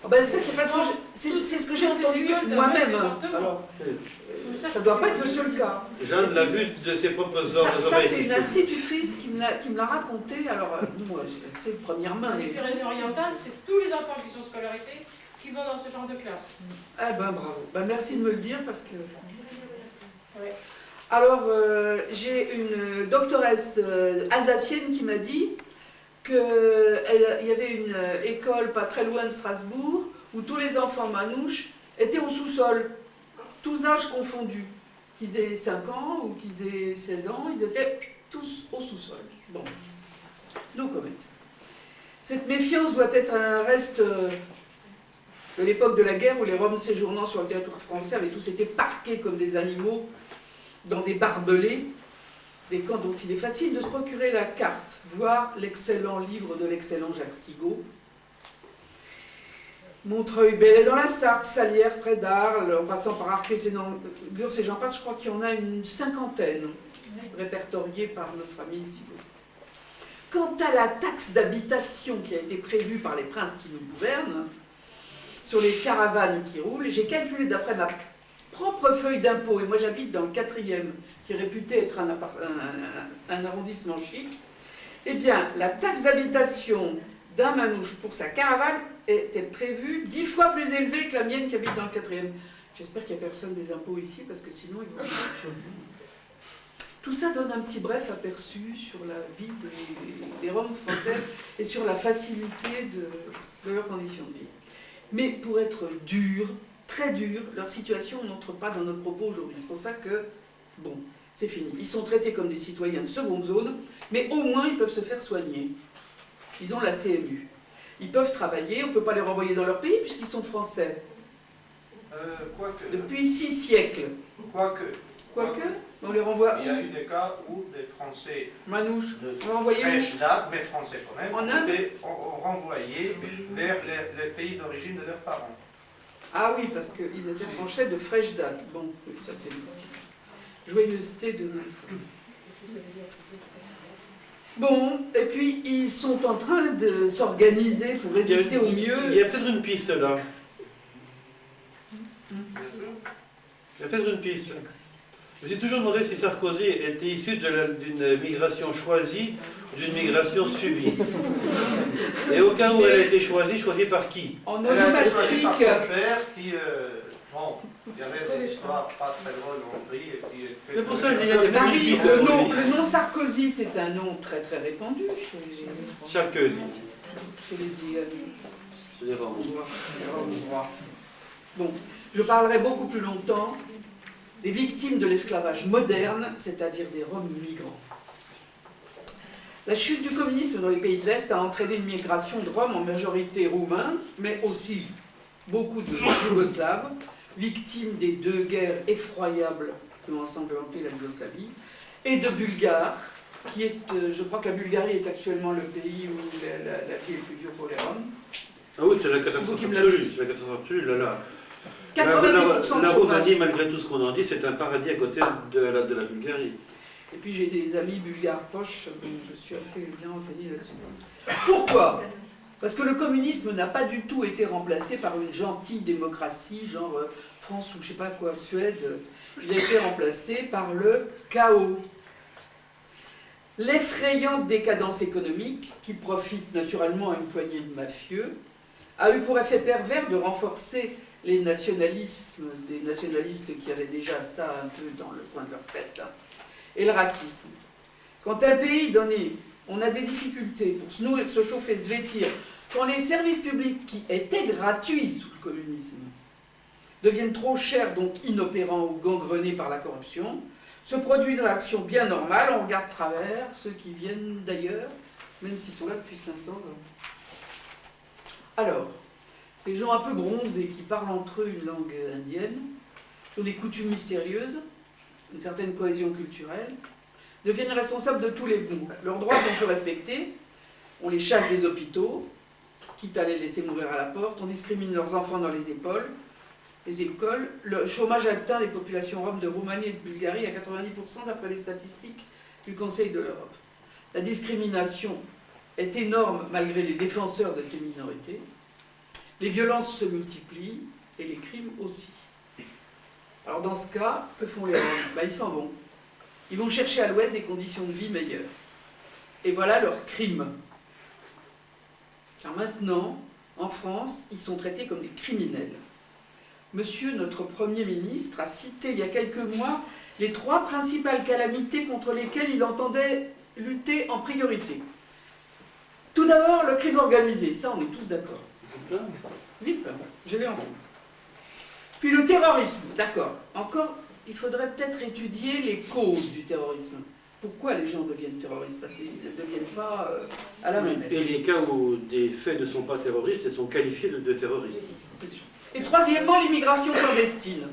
Oh ben c'est ce que j'ai entendu moi-même. Alors, ça ne doit pas être le seul cas.
Jeanne l'a vu de ses propres oreilles.
Ça c'est une institutrice qui me l'a raconté. Alors, moi, c'est de première main.
Les Pyrénées-Orientales, c'est tous les enfants qui sont scolarisés qui vont dans ce genre de classe.
Eh ben bravo. Ben, merci de me le dire parce que...
Ouais.
Alors, j'ai une doctoresse alsacienne qui m'a dit qu'il y avait une école pas très loin de Strasbourg où tous les enfants manouches étaient au sous-sol, tous âges confondus. Qu'ils aient 5 ans ou qu'ils aient 16 ans, ils étaient tous au sous-sol. Bon, no comment. Cette méfiance doit être un reste de l'époque de la guerre où les Roms séjournant sur le territoire français avaient tous été parqués comme des animaux dans des barbelés, des camps dont il est facile de se procurer la carte, voir l'excellent livre de l'excellent Jacques Sigaud. Montreuil-Belley dans la Sarthe, Salière près d'Arles, en passant par Arquet-Sénan-Gurs et j'en passe, je crois qu'il y en a une cinquantaine répertoriées par notre ami Thibault. Quant à la taxe d'habitation qui a été prévue par les princes qui nous gouvernent, sur les caravanes qui roulent, j'ai calculé d'après ma propre feuille d'impôt, et moi j'habite dans le 4e, qui est réputé être un arrondissement chic, eh bien, la taxe d'habitation d'un manouche pour sa caravane était prévue 10 fois plus élevée que la mienne qui habite dans le 4e. J'espère qu'il n'y a personne des impôts ici, parce que sinon ils vont... Tout ça donne un petit bref aperçu sur la vie des Roms français et sur la facilité de leurs conditions de vie. Mais pour être dur, très dur, leur situation n'entre pas dans notre propos aujourd'hui. C'est pour ça que, bon, c'est fini. Ils sont traités comme des citoyens de seconde zone, mais au moins ils peuvent se faire soigner. Ils ont la CMU. Ils peuvent travailler, on ne peut pas les renvoyer dans leur pays puisqu'ils sont français.
Quoique.
Depuis 6 siècles. Quoique, on les renvoie.
Il y a eu des cas où des Français
Manouche,
de
on va envoyer
fraîche date, mais Français quand même,
En Inde
ont renvoyé vers les pays d'origine de leurs parents.
Ah oui, parce qu'ils étaient français de fraîche date. Bon, oui, ça c'est une petite joyeuseté de notre... Bon, et puis ils sont en train de s'organiser pour résister au mieux.
Il y a peut-être une piste là.
Bien sûr.
Il y a peut-être une piste. Je me suis toujours demandé si Sarkozy était issu d'une migration choisie ou d'une migration subie. Et au cas où elle a été choisie par qui?
En
Elle a été choisie par
onomastique,
son père qui, bon, il y avait des histoires pas très drôles en Hongrie.
C'est pour ça que je dis, il y a peut-être une
Marie,
piste.
le nom Sarkozy, c'est un nom très très répandu
Sarkozy.
chez les Ziganes.
C'est des Roms.
Bon, je parlerai beaucoup plus longtemps des victimes de l'esclavage moderne, c'est-à-dire des Roms migrants. La chute du communisme dans les pays de l'Est a entraîné une migration de Roms en majorité roumains, mais aussi beaucoup de Yougoslaves, victimes des 2 guerres effroyables qui ont ensanglanté la Yougoslavie, et de Bulgares, qui est, je crois que la Bulgarie est actuellement le pays où la vie est plus dure pour les Roms.
Ah oui, c'est la catastrophe
Vous qui me l'avez
absolue. C'est la catastrophe absolue, là, là.
90%
La
de chômage.
Roumanie, malgré tout ce qu'on en dit, c'est un paradis à côté de la Bulgarie.
Et puis j'ai des amis bulgares proches, donc je suis assez bien renseignée là-dessus. Pourquoi? Parce que le communisme n'a pas du tout été remplacé par une gentille démocratie, genre France ou je sais pas quoi, Suède. Il a été remplacé par le chaos. L'effrayante décadence économique, qui profite naturellement à une poignée de mafieux, a eu pour effet pervers de renforcer les nationalismes, des nationalistes qui avaient déjà ça un peu dans le coin de leur tête, et le racisme. Quand un pays donné, on a des difficultés pour se nourrir, se chauffer, se vêtir, quand les services publics qui étaient gratuits sous le communisme deviennent trop chers, donc inopérants ou gangrenés par la corruption, se produit une réaction bien normale, on regarde de travers ceux qui viennent d'ailleurs, même s'ils sont là depuis 500 ans. Alors, ces gens un peu bronzés qui parlent entre eux une langue indienne, qui ont des coutumes mystérieuses, une certaine cohésion culturelle, deviennent responsables de tous les maux. Leurs droits sont plus respectés, on les chasse des hôpitaux, quitte à les laisser mourir à la porte, on discrimine leurs enfants dans les écoles, le chômage atteint les populations roms de Roumanie et de Bulgarie à 90% d'après les statistiques du Conseil de l'Europe. La discrimination est énorme malgré les défenseurs de ces minorités. Les violences se multiplient et les crimes aussi. Alors dans ce cas, que font les Roms? Ils s'en vont. Ils vont chercher à l'ouest des conditions de vie meilleures. Et voilà leur crime. Car maintenant, en France, ils sont traités comme des criminels. Monsieur, notre Premier ministre, a cité il y a quelques mois les 3 principales calamités contre lesquelles il entendait lutter en priorité. Tout d'abord, le crime organisé, ça on est tous d'accord. Vite, je l'ai entendu. Puis le terrorisme, d'accord. Encore, il faudrait peut-être étudier les causes du terrorisme. Pourquoi les gens deviennent terroristes? Parce qu'ils ne deviennent pas à la même.
Et les cas où des faits ne sont pas terroristes et sont qualifiés de terroristes.
Et troisièmement, l'immigration clandestine.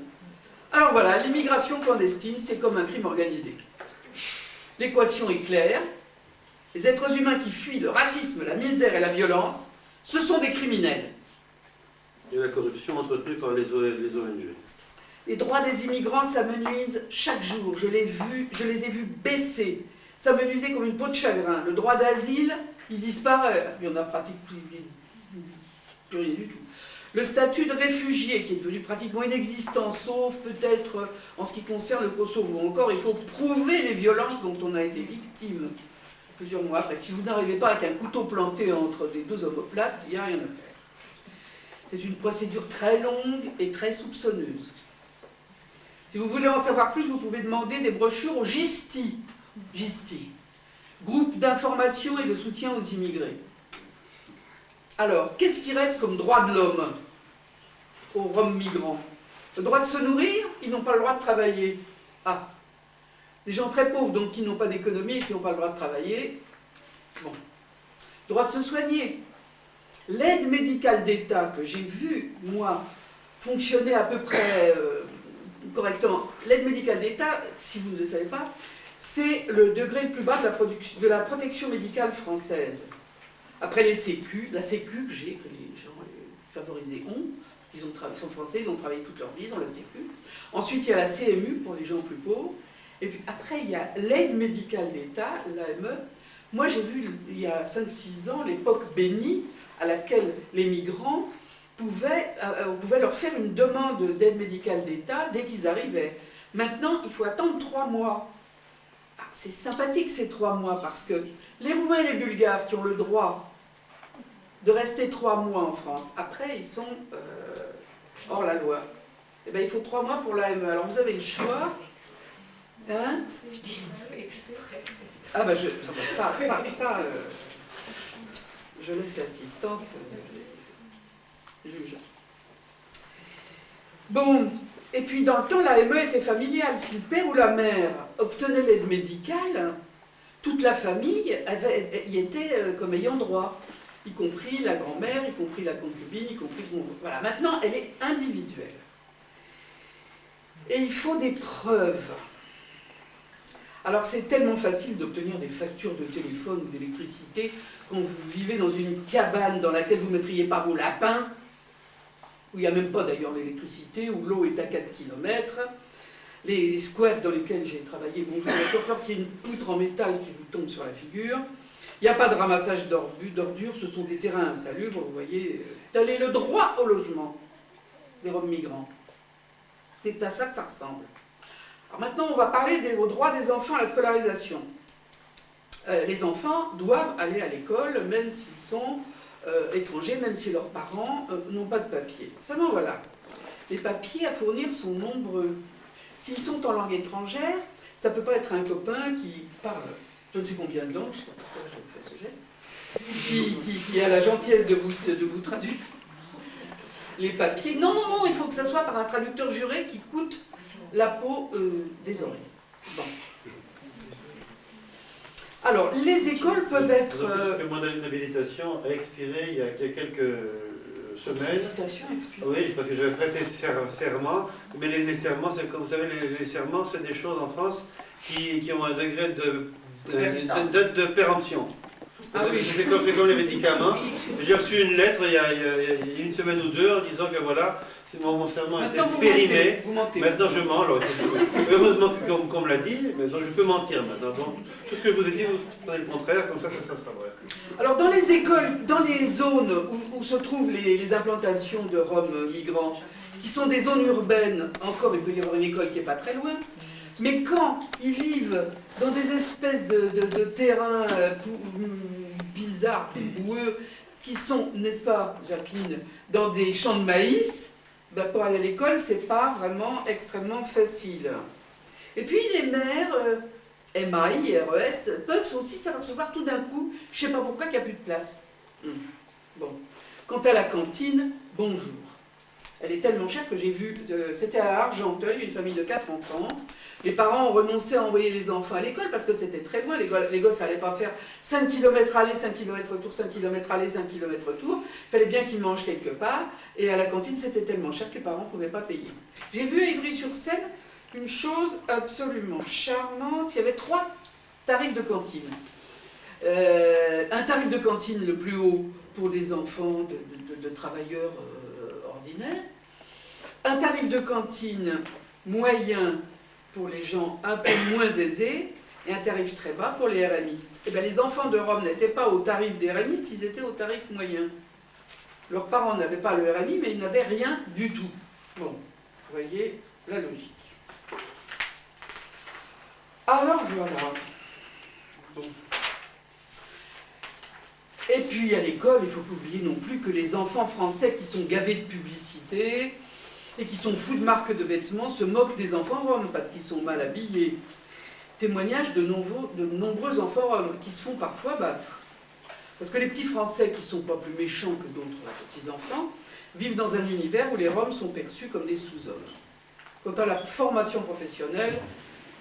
Alors voilà, l'immigration clandestine, c'est comme un crime organisé. L'équation est claire. Les êtres humains qui fuient le racisme, la misère et la violence, ce sont des criminels.
Et la corruption entretenue par les ONG.
Les droits des immigrants s'amenuisent chaque jour. Je les ai vus baisser, s'amenuiser comme une peau de chagrin. Le droit d'asile, il disparaît. Il y en a pratiquement plus rien du tout. Le statut de réfugié, qui est devenu pratiquement inexistant, sauf peut-être en ce qui concerne le Kosovo. Encore, il faut prouver les violences dont on a été victime plusieurs mois après. Si vous n'arrivez pas avec un couteau planté entre les deux omoplates, il n'y a rien à faire. C'est une procédure très longue et très soupçonneuse. Si vous voulez en savoir plus, vous pouvez demander des brochures au GISTI. GISTI, groupe d'information et de soutien aux immigrés. Alors, qu'est-ce qui reste comme droit de l'homme aux Roms migrants? Le droit de se nourrir, ils n'ont pas le droit de travailler. Ah, des gens très pauvres, donc qui n'ont pas d'économie et qui n'ont pas le droit de travailler. Bon. Droit de se soigner. L'aide médicale d'État que j'ai vue, moi, fonctionner à peu près correctement. L'aide médicale d'État, si vous ne le savez pas, c'est le degré le plus bas de la protection médicale française. Après les Sécu, la Sécu que j'ai, que les gens favorisés ont, ils sont français, ils ont travaillé toute leur vie, ils ont la Sécu. Ensuite, il y a la CMU pour les gens plus pauvres. Et puis après, il y a l'aide médicale d'État, l'AME. Moi, j'ai vu, il y a 5-6 ans, l'époque bénie, à laquelle les migrants on pouvait leur faire une demande d'aide médicale d'État dès qu'ils arrivaient. Maintenant, il faut attendre 3 mois. Ah, c'est sympathique ces 3 mois, parce que les Roumains et les Bulgares qui ont le droit de rester 3 mois en France, après, ils sont hors la loi. Eh bien, il faut 3 mois pour l'AME. Alors, vous avez le choix. Hein? Ah ben, je laisse l'assistance juge. Bon, et puis dans le temps, l'AME était familiale. Si le père ou la mère obtenait l'aide médicale, toute la famille y était comme ayant droit, y compris la grand-mère, y compris la concubine, y compris... Bon, voilà, maintenant, elle est individuelle. Et il faut des preuves. Alors c'est tellement facile d'obtenir des factures de téléphone ou d'électricité quand vous vivez dans une cabane dans laquelle vous ne mettriez pas vos lapins, où il n'y a même pas d'ailleurs l'électricité, où l'eau est à 4 km. Les squats dans lesquels j'ai travaillé, bonjour, il y a toujours peur qu'il y ait une poutre en métal qui vous tombe sur la figure. Il n'y a pas de ramassage d'ordures, ce sont des terrains insalubres, vous voyez. T'allez le droit au logement des Roms migrants. C'est à ça que ça ressemble. Alors maintenant, on va parler des droits des enfants à la scolarisation. Les enfants doivent aller à l'école, même s'ils sont étrangers, même si leurs parents n'ont pas de papier. Seulement voilà, les papiers à fournir sont nombreux. S'ils sont en langue étrangère, ça ne peut pas être un copain qui parle je ne sais combien de langues, je ne sais pas pourquoi je fais ce geste, qui a la gentillesse de vous traduire les papiers. Non, non, non, il faut que ça soit par un traducteur juré qui coûte la peau des oreilles. Bon. Alors, les écoles peuvent être...
Le mandat d'habilitation a expiré il y a quelques semaines.
L'habilitation expiré.
Oui, parce que j'avais prêté serment, mais les serments, c'est comme vous savez, les serments, c'est des choses en France qui ont un degré de péremption.
Ah oui.
C'est comme les médicaments. J'ai reçu une lettre il y a une semaine ou deux en disant que voilà, mon serment a été périmé. Maintenant je mens, alors heureusement qu'on me l'a dit, mais donc je peux mentir maintenant. Donc, tout ce que je vous ai dit, vous prenez le contraire, comme ça sera vrai.
Alors dans les écoles, dans les zones où se trouvent les implantations de Roms migrants, qui sont des zones urbaines, encore il peut y avoir une école qui n'est pas très loin, mais quand ils vivent dans des espèces de terrains bizarres, boueux, qui sont, n'est-ce pas, Jacqueline, dans des champs de maïs, ben pour aller à l'école, c'est pas vraiment extrêmement facile. Et puis les mères, MAI, RES, peuvent aussi s'apercevoir tout d'un coup, je ne sais pas pourquoi, qu'il n'y a plus de place. Bon. Quant à la cantine, bonjour. Elle est tellement chère que j'ai vu, c'était à Argenteuil, une famille de 4 enfants. Les parents ont renoncé à envoyer les enfants à l'école parce que c'était très loin. Les gosses n'allaient pas faire 5 km aller, 5 km retour, 5 km aller, 5 km retour. Il fallait bien qu'ils mangent quelque part. Et à la cantine, c'était tellement cher que les parents ne pouvaient pas payer. J'ai vu à Ivry-sur-Seine une chose absolument charmante. Il y avait 3 tarifs de cantine. Un tarif de cantine le plus haut pour des enfants de travailleurs connaît, un tarif de cantine moyen pour les gens un peu moins aisés, et un tarif très bas pour les RMistes. Et bien les enfants de Rome n'étaient pas au tarif des RMistes, ils étaient au tarif moyen. Leurs parents n'avaient pas le RMI, mais ils n'avaient rien du tout. Bon, vous voyez la logique. Alors voilà. Bon. Et puis à l'école, il ne faut pas oublier non plus que les enfants français qui sont gavés de publicité et qui sont fous de marques de vêtements se moquent des enfants roms parce qu'ils sont mal habillés. Témoignage de nombreux enfants roms qui se font parfois battre. Parce que les petits Français, qui ne sont pas plus méchants que d'autres petits-enfants, vivent dans un univers où les Roms sont perçus comme des sous-hommes. Quant à la formation professionnelle,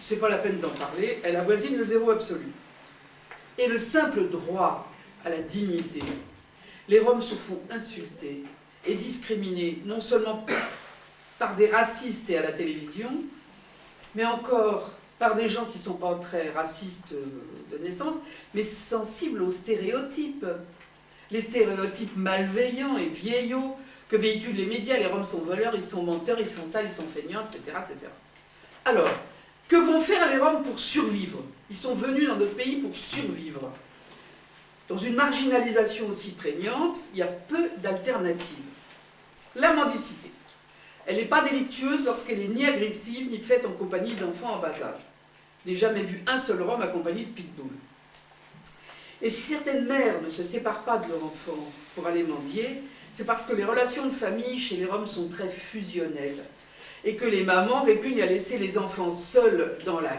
c'est pas la peine d'en parler, elle avoisine le zéro absolu. Et le simple droit à la dignité, les Roms se font insulter et discriminés, non seulement par des racistes et à la télévision, mais encore par des gens qui ne sont pas très racistes de naissance, mais sensibles aux stéréotypes. Les stéréotypes malveillants et vieillots que véhiculent les médias. Les Roms sont voleurs, ils sont menteurs, ils sont sales, ils sont feignants, etc., etc. Alors, que vont faire les Roms pour survivre? Ils sont venus dans notre pays pour survivre. Dans une marginalisation aussi prégnante, il y a peu d'alternatives. La mendicité. Elle n'est pas délictueuse lorsqu'elle est ni agressive, ni faite en compagnie d'enfants en bas âge. Je n'ai jamais vu un seul Rom accompagné de pitbull. Et si certaines mères ne se séparent pas de leur enfant pour aller mendier, c'est parce que les relations de famille chez les Roms sont très fusionnelles et que les mamans répugnent à laisser les enfants seuls dans la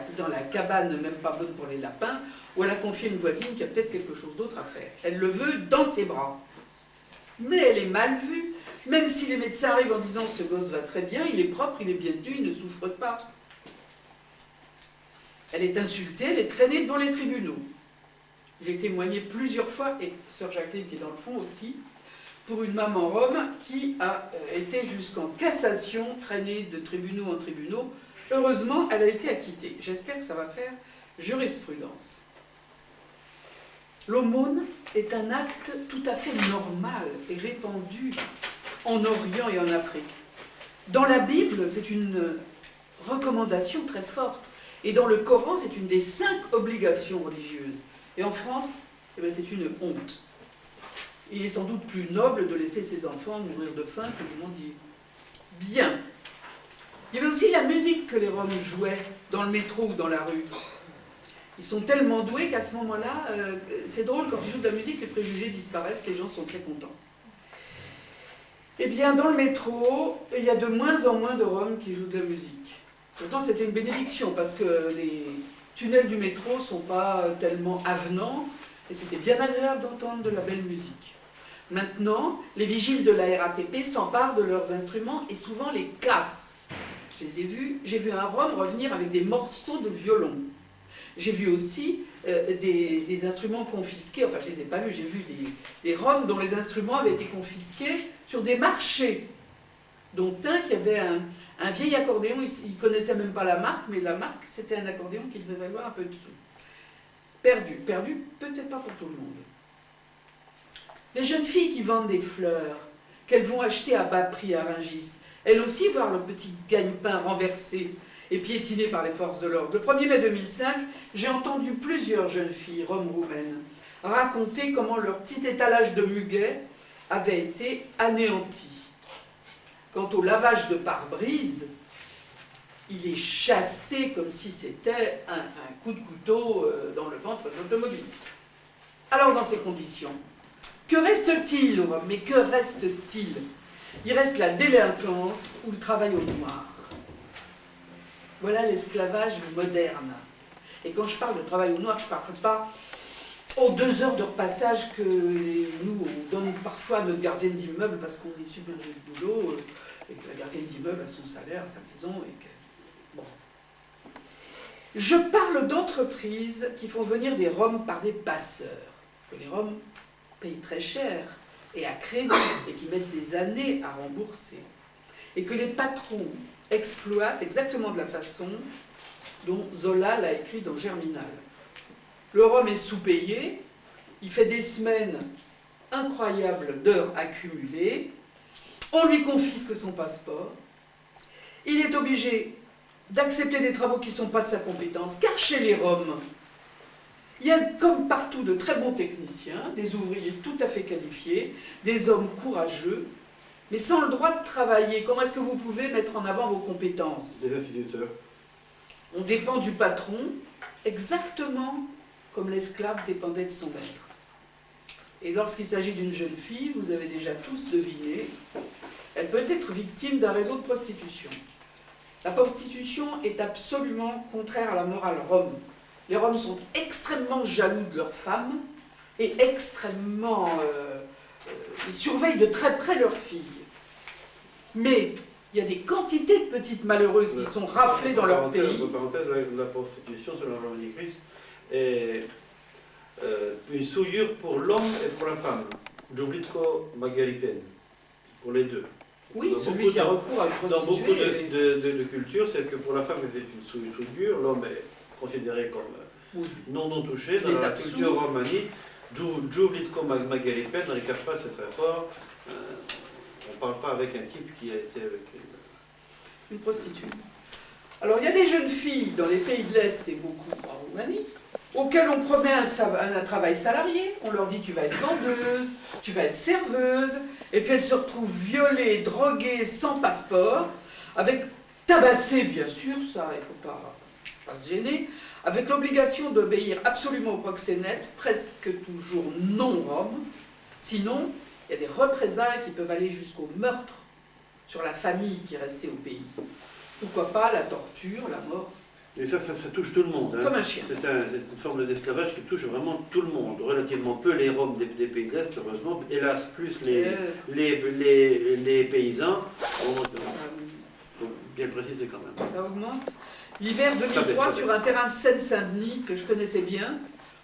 cabane, même pas bonne pour les lapins, ou à la confier à une voisine qui a peut-être quelque chose d'autre à faire. Elle le veut dans ses bras. Mais elle est mal vue, même si les médecins arrivent en disant « ce gosse va très bien, il est propre, il est bien tenu, il ne souffre pas ». Elle est insultée, elle est traînée devant les tribunaux. J'ai témoigné plusieurs fois, et sœur Jacqueline qui est dans le fond aussi, pour une maman rome qui a été jusqu'en cassation, traînée de tribunaux en tribunaux. Heureusement, elle a été acquittée. J'espère que ça va faire jurisprudence. L'aumône est un acte tout à fait normal et répandu en Orient et en Afrique. Dans la Bible, c'est une recommandation très forte. Et dans le Coran, c'est une des 5 obligations religieuses. Et en France, eh bien, c'est une honte. Il est sans doute plus noble de laisser ses enfants mourir de faim que de mendier. Bien. Il y avait aussi la musique que les Roms jouaient dans le métro ou dans la rue. Ils sont tellement doués qu'à ce moment-là, c'est drôle, quand ils jouent de la musique, les préjugés disparaissent, les gens sont très contents. Eh bien, dans le métro, il y a de moins en moins de Roms qui jouent de la musique. Pourtant, c'était une bénédiction, parce que les tunnels du métro ne sont pas tellement avenants, et c'était bien agréable d'entendre de la belle musique. Maintenant, les vigiles de la RATP s'emparent de leurs instruments et souvent les cassent. Je les ai vus, j'ai vu un Rom revenir avec des morceaux de violon. J'ai vu aussi des instruments confisqués, enfin je ne les ai pas vus, j'ai vu des Roms dont les instruments avaient été confisqués sur des marchés, dont un qui avait un vieil accordéon, il ne connaissait même pas la marque, mais la marque c'était un accordéon qui devait avoir un peu de sous. Perdu peut-être pas pour tout le monde. Les jeunes filles qui vendent des fleurs, qu'elles vont acheter à bas prix à Rungis, elles aussi voient leur petit gagne-pain renversé et piétiné par les forces de l'ordre. Le 1er mai 2005, j'ai entendu plusieurs jeunes filles roms-roumaines raconter comment leur petit étalage de muguet avait été anéanti. Quant au lavage de pare-brise, il est chassé comme si c'était un coup de couteau dans le ventre de l'automobiliste. Alors dans ces conditions, que reste-t-il? Mais que reste-t-il? Il reste la délinquance ou le travail au noir. Voilà l'esclavage moderne. Et quand je parle de travail au noir, je ne parle pas aux 2 heures de repassage que nous, on donne parfois à notre gardienne d'immeuble parce qu'on est submergé de boulot, et que la gardienne d'immeuble a son salaire, sa maison, et que... Bon. Je parle d'entreprises qui font venir des Roms par des passeurs, que les Roms payent très cher et à crédit, et qui mettent des années à rembourser, et que les patrons exploitent exactement de la façon dont Zola l'a écrit dans Germinal. Le Rom est sous-payé, il fait des semaines incroyables d'heures accumulées, on lui confisque son passeport, il est obligé d'accepter des travaux qui ne sont pas de sa compétence, car chez les Roms, il y a comme partout de très bons techniciens, des ouvriers tout à fait qualifiés, des hommes courageux, mais sans le droit de travailler. Comment est-ce que vous pouvez mettre en avant vos compétences?
Des instituteurs.
On dépend du patron, exactement comme l'esclave dépendait de son maître. Et lorsqu'il s'agit d'une jeune fille, vous avez déjà tous deviné, elle peut être victime d'un réseau de prostitution. La prostitution est absolument contraire à la morale rome. Les Roms sont extrêmement jaloux de leurs femmes et extrêmement... ils surveillent de très près leurs filles. Mais il y a des quantités de petites malheureuses qui sont raflées dans leur pays.
Entre parenthèses, la prostitution, selon Jean-Denis Christ, est une souillure pour l'homme et pour la femme. Djuvlitko Magalipen, pour les deux.
Oui,
Dans
celui
beaucoup
qui a
de-
recours à une
Dans beaucoup
prostituée.
de cultures, c'est que pour la femme, c'est une souillure, l'homme est considéré comme
Oui.
non touché. Dans
Les
la
tapsous.
culture romanie, Djuvlitko Magalipen, dans les Carpates, c'est très fort. On ne parle pas avec un type qui a été avec
Une prostituée. Alors, il y a des jeunes filles dans les pays de l'Est et beaucoup en Roumanie, auxquelles on promet un travail salarié. On leur dit tu vas être vendeuse, tu vas être serveuse, et puis elles se retrouvent violées, droguées, sans passeport, avec tabassées, bien sûr, ça, il ne faut pas se gêner, avec l'obligation d'obéir absolument au proxénète, presque toujours non roms. Sinon, il y a des représailles qui peuvent aller jusqu'au meurtre sur la famille qui est restée au pays. Pourquoi pas la torture, la mort,
Et ça touche tout le monde. Hein.
comme un chien.
C'est une forme d'esclavage qui touche vraiment tout le monde. Relativement peu les Roms des pays de l'Est, heureusement. Hélas, plus les paysans. Bon, faut bien le préciser quand même.
Ça augmente. L'hiver
Ça
2003,
baisse.
sur un terrain de Seine-Saint-Denis, que je connaissais bien,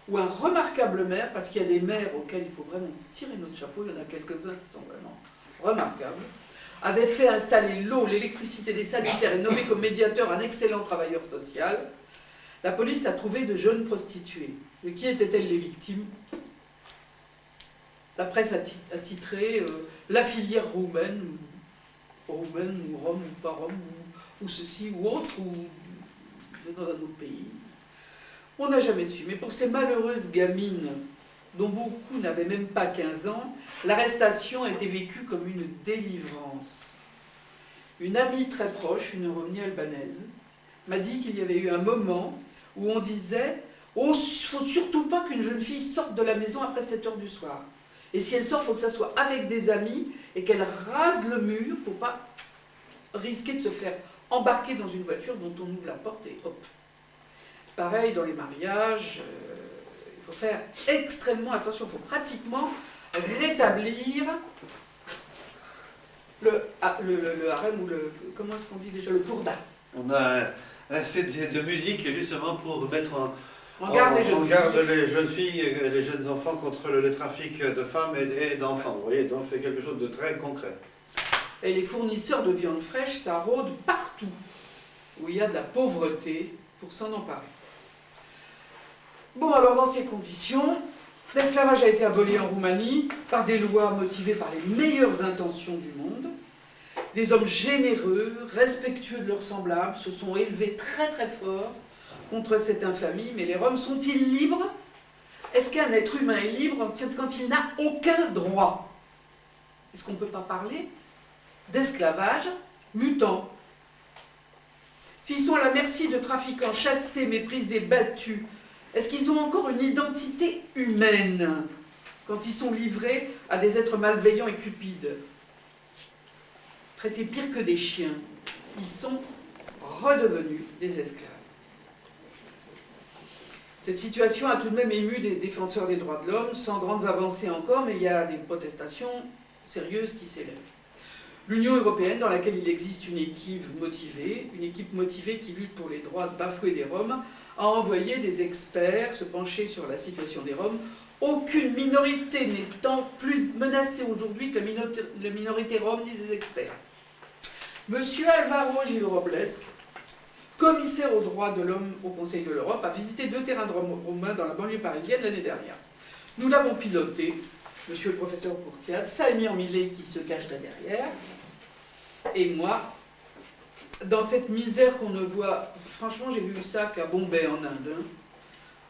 où un remarquable maire, parce qu'il y a des maires auxquels il faut vraiment tirer notre chapeau, il y en a quelques-uns qui sont vraiment remarquables, avait fait installer l'eau, l'électricité, des sanitaires et nommé comme médiateur un excellent travailleur social. La police a trouvé de jeunes prostituées. De qui étaient-elles les victimes? La presse a titré la filière roumaine ou Rome ou pas Rome, ou ceci ou autre, ou venant d'un autre pays. On n'a jamais su. Mais pour ces malheureuses gamines, dont beaucoup n'avaient même pas 15 ans, l'arrestation a été vécue comme une délivrance. Une amie très proche, une Romnie albanaise, m'a dit qu'il y avait eu un moment où on disait « Oh, il ne faut surtout pas qu'une jeune fille sorte de la maison après 7 heures du soir. Et si elle sort, il faut que ça soit avec des amis et qu'elle rase le mur pour ne pas risquer de se faire embarquer dans une voiture dont on ouvre la porte et hop. » Pareil dans les mariages, il faut faire extrêmement attention, il faut pratiquement rétablir le harem ou comment est-ce qu'on dit déjà, le pourda.
On a un CD de musique justement pour mettre
On garde les jeunes
on
filles.
garde les jeunes filles et les jeunes enfants contre le trafic de femmes et d'enfants. Vous voyez, donc c'est quelque chose de très concret.
Et les fournisseurs de viande fraîche, ça rôde partout où il y a de la pauvreté pour s'en emparer. Bon, alors dans ces conditions, l'esclavage a été aboli en Roumanie par des lois motivées par les meilleures intentions du monde. Des hommes généreux, respectueux de leurs semblables, se sont élevés très très fort contre cette infamie. Mais les Roms sont-ils libres? Est-ce qu'un être humain est libre quand il n'a aucun droit? Est-ce qu'on ne peut pas parler d'esclavage mutant? S'ils sont à la merci de trafiquants chassés, méprisés, battus, est-ce qu'ils ont encore une identité humaine quand ils sont livrés à des êtres malveillants et cupides? Traités pire que des chiens, ils sont redevenus des esclaves. Cette situation a tout de même ému des défenseurs des droits de l'homme, sans grandes avancées encore, mais il y a des protestations sérieuses qui s'élèvent. L'Union européenne, dans laquelle il existe une équipe motivée qui lutte pour les droits bafoués des Roms, a envoyé des experts se pencher sur la situation des Roms. Aucune minorité n'étant plus menacée aujourd'hui que la minorité rom, disent les experts. Monsieur Alvaro Gil Robles, commissaire aux droits de l'homme au Conseil de l'Europe, a visité 2 terrains de romains dans la banlieue parisienne l'année dernière. Nous l'avons piloté, monsieur le professeur Courtiade, Samir Millet qui se cache là derrière, Et moi, dans cette misère qu'on ne voit, franchement j'ai vu ça qu'à Bombay en Inde, hein,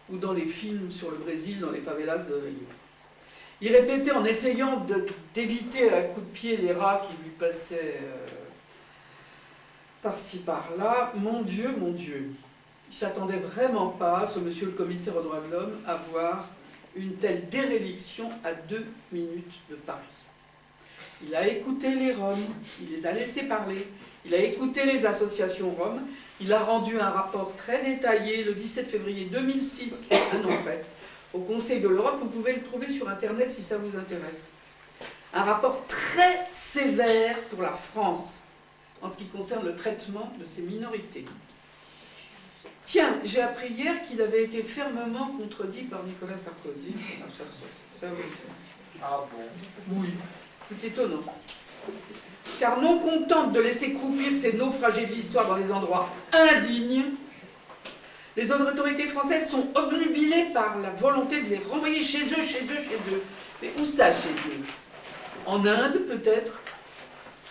ou dans les films sur le Brésil, dans les favelas de Rio. Il répétait en essayant d'éviter à coups de pied les rats qui lui passaient par-ci par-là, mon Dieu, mon Dieu. Il ne s'attendait vraiment pas, ce monsieur le commissaire aux droits de l'homme, à voir une telle déréliction à 2 minutes de Paris. Il a écouté les Roms, il les a laissés parler, il a écouté les associations Roms, il a rendu un rapport très détaillé le 17 février 2006, un an après, au Conseil de l'Europe. Vous pouvez le trouver sur Internet si ça vous intéresse. Un rapport très sévère pour la France en ce qui concerne le traitement de ces minorités. Tiens, j'ai appris hier qu'il avait été fermement contredit par Nicolas Sarkozy. Ça oui.
Ah bon?
Oui, c'est étonnant. Car non contente de laisser croupir ces naufragés de l'histoire dans les endroits indignes, les autorités françaises sont obnubilées par la volonté de les renvoyer chez eux. Mais où ça, chez eux? En Inde, peut-être?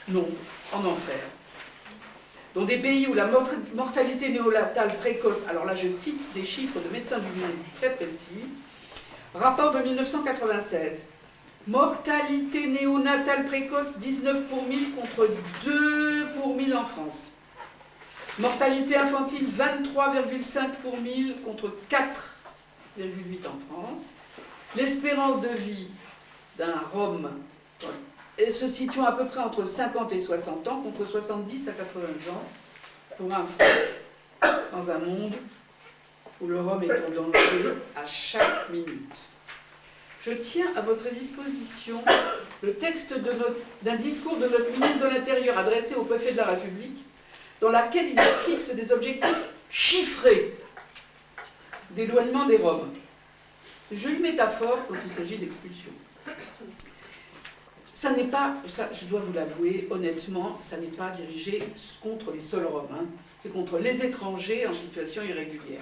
Non, en enfer. Dans des pays où la mortalité néonatale précoce, alors là je cite des chiffres de Médecins du Monde très précis, rapport de 1996, mortalité néonatale précoce 19 pour 1000 contre 2 pour 1000 en France. Mortalité infantile 23,5 pour 1000 contre 4,8 en France. L'espérance de vie d'un Rome se situant à peu près entre 50 et 60 ans, contre 70 à 80 ans pour un Français, dans un monde où le Rome est en danger à chaque minute. Je tiens à votre disposition le texte d'un discours de notre ministre de l'Intérieur adressé au préfet de la République, dans laquelle il fixe des objectifs chiffrés d'éloignement des Roms. Jolie métaphore quand il s'agit d'expulsion. Ça n'est pas, ça, je dois vous l'avouer, honnêtement, ça n'est pas dirigé contre les seuls Roms, hein. C'est contre les étrangers en situation irrégulière.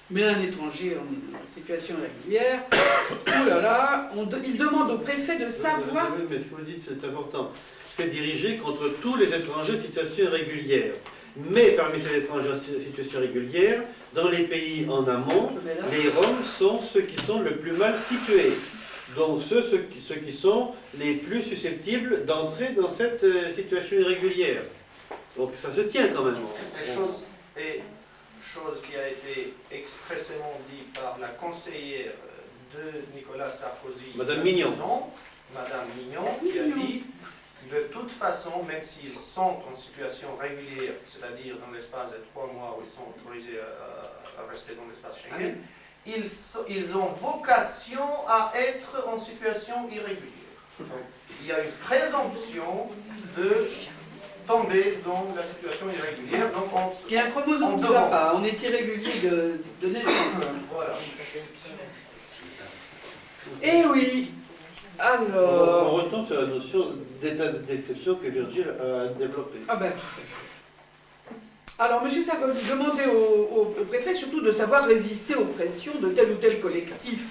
Mais un étranger en situation irrégulière, oh là là, il demande au préfet de savoir...
Oui, mais ce que vous dites, c'est important. C'est dirigé contre tous les étrangers en situation irrégulière. Mais parmi ces étrangers en situation irrégulière, dans les pays en amont, les Roms sont ceux qui sont le plus mal situés. Donc ceux qui sont les plus susceptibles d'entrer dans cette situation irrégulière. Donc ça se tient quand même.
Chose qui a été expressément dit par la conseillère de Nicolas Sarkozy,
Madame Mignon.
Madame Mignon, qui a dit de toute façon, même s'ils sont en situation régulière, c'est-à-dire dans l'espace de 3 mois où ils sont autorisés à rester dans l'espace Schengen, ils ont vocation à être en situation irrégulière. Donc, il y a une présomption de tomber dans la situation irrégulière. Donc
il y a un chromosome qui ne va pas, on est irrégulier de naissance.
Voilà.
Eh oui, alors...
On retombe sur la notion d'état d'exception que Virgile a développée.
Ah ben tout à fait. Alors, M. Sarkozy demandait au préfet surtout de savoir résister aux pressions de tel ou tel collectif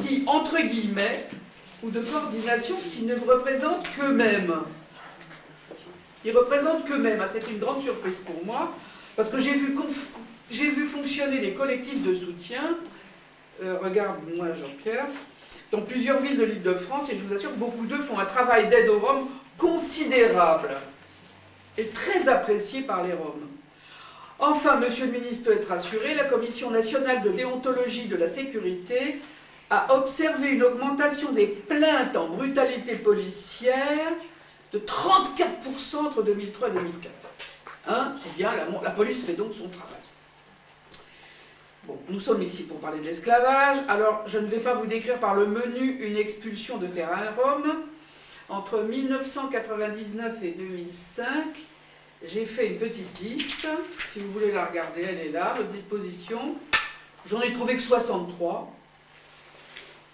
qui, entre guillemets, ou de coordination qui ne représentent qu'eux-mêmes. Ils représentent qu'eux-mêmes. Ah, c'est une grande surprise pour moi, parce que j'ai vu fonctionner des collectifs de soutien, regarde-moi Jean-Pierre, dans plusieurs villes de l'Île-de-France, et je vous assure que beaucoup d'eux font un travail d'aide aux Roms considérable et très apprécié par les Roms. Enfin, monsieur le ministre peut être rassuré, la Commission nationale de déontologie de la sécurité a observé une augmentation des plaintes en brutalité policière de 34% entre 2003 et 2004. Hein, c'est bien, la police fait donc son travail. Bon, nous sommes ici pour parler de l'esclavage, alors je ne vais pas vous décrire par le menu une expulsion de terrain Rome. Entre 1999 et 2005, j'ai fait une petite liste. Si vous voulez la regarder, elle est là, à votre disposition. J'en ai trouvé que 63,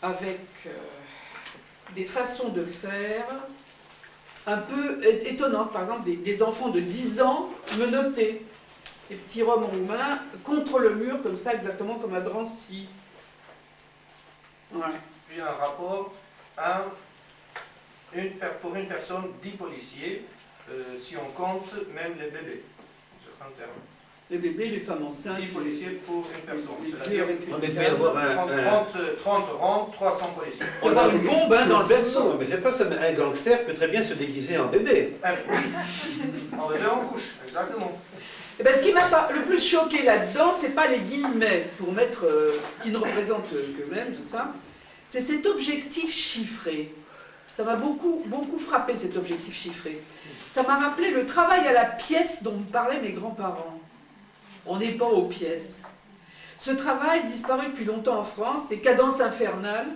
avec des façons de faire un peu étonnantes. Par exemple, des enfants de 10 ans menottés, des petits Roms roumains, contre le mur, comme ça, exactement comme à Drancy. Ouais.
Puis un rapport pour une personne, 10 policiers, si on compte même les bébés, certains termes.
Les bébés, les femmes enceintes,
10 policiers pour une personne.
les
C'est-à-dire
avec
On
une
est bien avoir un...
30 rangs, 300 policiers.
Il peut y avoir une bombe hein, dans le berceau.
Non, mais c'est pas ça. Un gangster peut très bien se déguiser en bébé.
En bébé en couche, exactement.
Et ben, ce qui m'a le plus choqué là-dedans, c'est pas les guillemets pour mettre qui ne représentent qu'eux-mêmes, tout ça. C'est cet objectif chiffré. Ça m'a beaucoup frappé, cet objectif chiffré. Ça m'a rappelé le travail à la pièce dont me parlaient mes grands-parents. On n'est pas aux pièces. Ce travail, disparu depuis longtemps en France, des cadences infernales,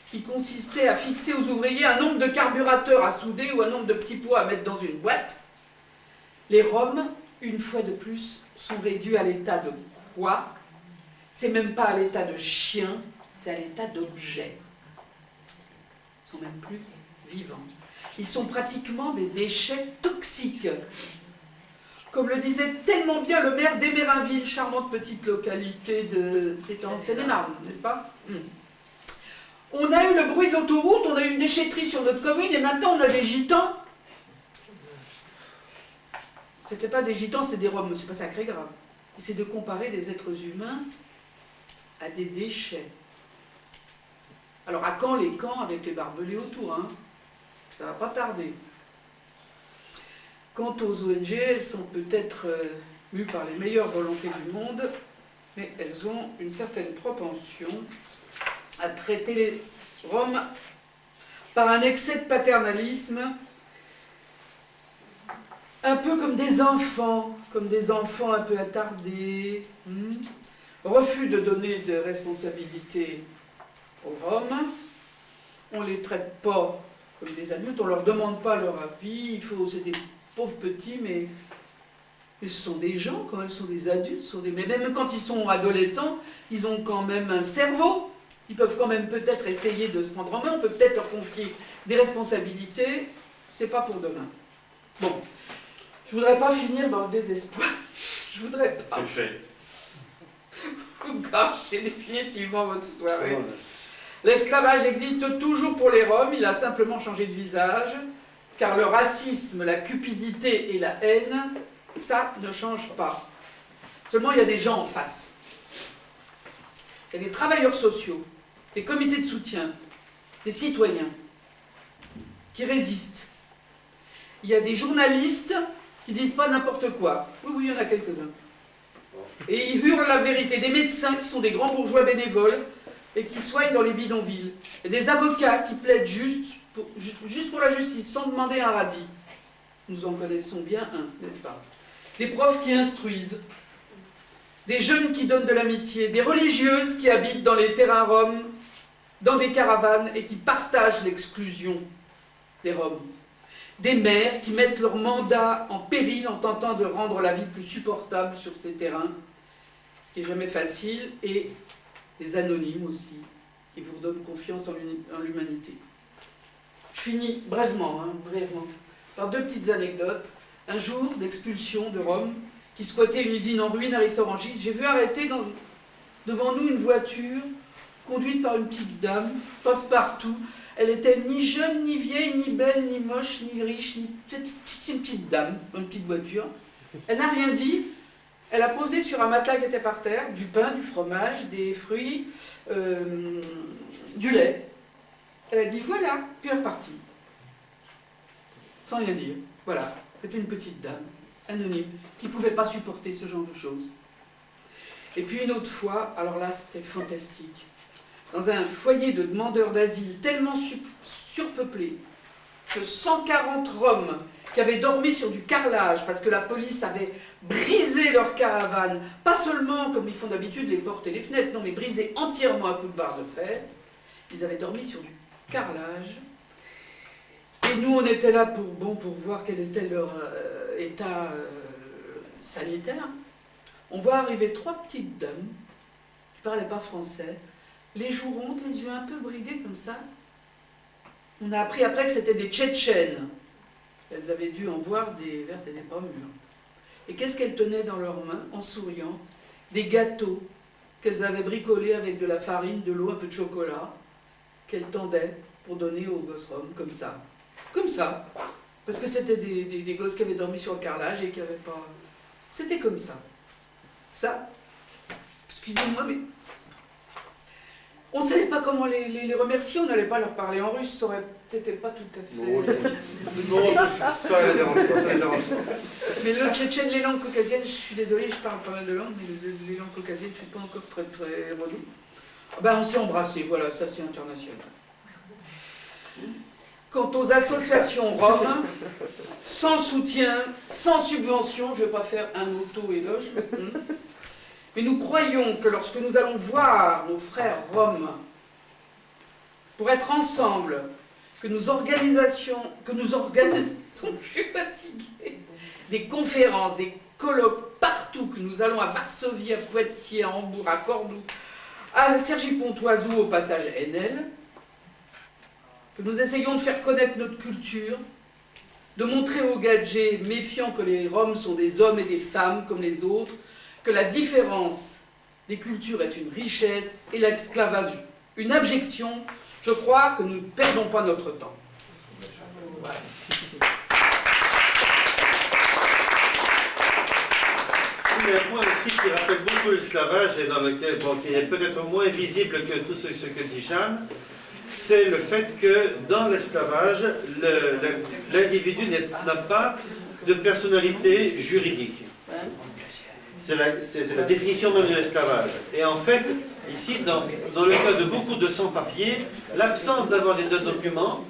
qui consistait à fixer aux ouvriers un nombre de carburateurs à souder ou un nombre de petits pois à mettre dans une boîte. Les Roms, une fois de plus, sont réduits à l'état de quoi? C'est même pas à l'état de chien, c'est à l'état d'objet. Ils sont même plus vivants. Ils sont pratiquement des déchets toxiques. Comme le disait tellement bien le maire d'Emérinville, charmante petite localité c'est en Seine-et-Marne, n'est-ce pas? On a eu le bruit de l'autoroute, on a eu une déchetterie sur notre commune, et maintenant on a des gitans. C'était pas des gitans, c'était des Roms, c'est pas sacré grave. C'est de comparer des êtres humains à des déchets. Alors à quand les camps avec les barbelés autour, hein? Ça va pas tarder. Quant aux ONG, elles sont peut-être mues par les meilleures volontés du monde, mais elles ont une certaine propension à traiter les Roms par un excès de paternalisme, un peu comme des enfants un peu attardés, refus de donner de responsabilité aux Roms, on ne les traite pas comme des adultes, on ne leur demande pas leur avis, c'est des pauvres petits, mais ce sont des gens quand même, ce sont des adultes, mais même quand ils sont adolescents, ils ont quand même un cerveau, ils peuvent quand même peut-être essayer de se prendre en main, on peut peut-être leur confier des responsabilités, c'est pas pour demain. Bon, je voudrais pas finir dans le désespoir, je voudrais pas.
C'est fait.
Vous gâchez définitivement votre soirée. L'esclavage existe toujours pour les Roms, il a simplement changé de visage, car le racisme, la cupidité et la haine, ça ne change pas. Seulement, il y a des gens en face. Il y a des travailleurs sociaux, des comités de soutien, des citoyens qui résistent. Il y a des journalistes qui disent pas n'importe quoi. Oui, il y en a quelques-uns. Et ils hurlent la vérité. Des médecins qui sont des grands bourgeois bénévoles et qui soignent dans les bidonvilles. Et des avocats qui plaident juste pour la justice, sans demander un radis. Nous en connaissons bien un, n'est-ce pas? Des profs qui instruisent, des jeunes qui donnent de l'amitié, des religieuses qui habitent dans les terrains roms, dans des caravanes et qui partagent l'exclusion des Roms. Des maires qui mettent leur mandat en péril en tentant de rendre la vie plus supportable sur ces terrains, ce qui n'est jamais facile, et des anonymes aussi, qui vous redonnent confiance en l'humanité. Je finis brièvement, par deux petites anecdotes. Un jour d'expulsion de Roms qui squattait une usine en ruine à Rissorangis, j'ai vu arrêter devant nous une voiture conduite par une petite dame, passe-partout. Elle était ni jeune, ni vieille, ni belle, ni moche, ni riche, c'est une petite dame, dans une petite voiture. Elle n'a rien dit. Elle a posé sur un matelas qui était par terre, du pain, du fromage, des fruits, du lait. Elle a dit voilà, puis elle est repartie. Sans rien dire. Voilà, c'était une petite dame, anonyme, qui ne pouvait pas supporter ce genre de choses. Et puis une autre fois, alors là c'était fantastique, dans un foyer de demandeurs d'asile tellement surpeuplé que 140 Roms qui avaient dormi sur du carrelage parce que la police avait brisé leur caravane, pas seulement comme ils font d'habitude les portes et les fenêtres, non mais brisé entièrement à coups de barre de fer, ils avaient dormi sur du carrelage. Et nous on était là pour voir quel était leur état sanitaire. On voit arriver trois petites dames qui ne parlaient pas français, les joues rondes, les yeux un peu bridés comme ça. On a appris après que c'était des Tchétchènes. Elles avaient dû en voir des vertes et des pommes mûres. Et qu'est-ce qu'elles tenaient dans leurs mains, en souriant? Des gâteaux qu'elles avaient bricolés avec de la farine, de l'eau, un peu de chocolat, qu'elles tendaient pour donner aux gosses roms, comme ça. Comme ça. Parce que c'était des gosses qui avaient dormi sur le carrelage et qui n'avaient pas... C'était comme ça. Ça, excusez-moi, mais... On ne savait pas comment les remercier, on n'allait pas leur parler en russe, ça aurait peut-être pas tout à fait...
Non, ça les dérange pas, ça les dérange pas.
Mais le tchétchène, les langues caucasiennes, je suis désolée, je parle pas mal de langues, mais les langues caucasiennes, je ne suis pas encore très redou. Ben, on s'est embrassés, voilà, ça c'est international. Quant aux associations roms, sans soutien, sans subvention, je ne vais pas faire un auto-éloge, mais nous croyons que lorsque nous allons voir nos frères roms, pour être ensemble, que nous organisons, je suis fatiguée, des conférences, des colloques partout, que nous allons à Varsovie, à Poitiers, à Hambourg, à Cordoue, à Cergy-Pontoise ou au passage NL, que nous essayons de faire connaître notre culture, de montrer aux gadgets méfiants que les Roms sont des hommes et des femmes comme les autres, que la différence des cultures est une richesse et l'esclavage une abjection, je crois que nous ne perdons pas notre temps. Voilà.
Il y a un point aussi qui rappelle beaucoup l'esclavage et dans lequel, bon, qui est peut-être moins visible que tout ce que dit Jeanne, c'est le fait que dans l'esclavage, l'individu n'a pas de personnalité juridique. C'est la définition même de l'esclavage. Et en fait, ici, dans le cas de beaucoup de sans-papiers, l'absence d'avoir des documents,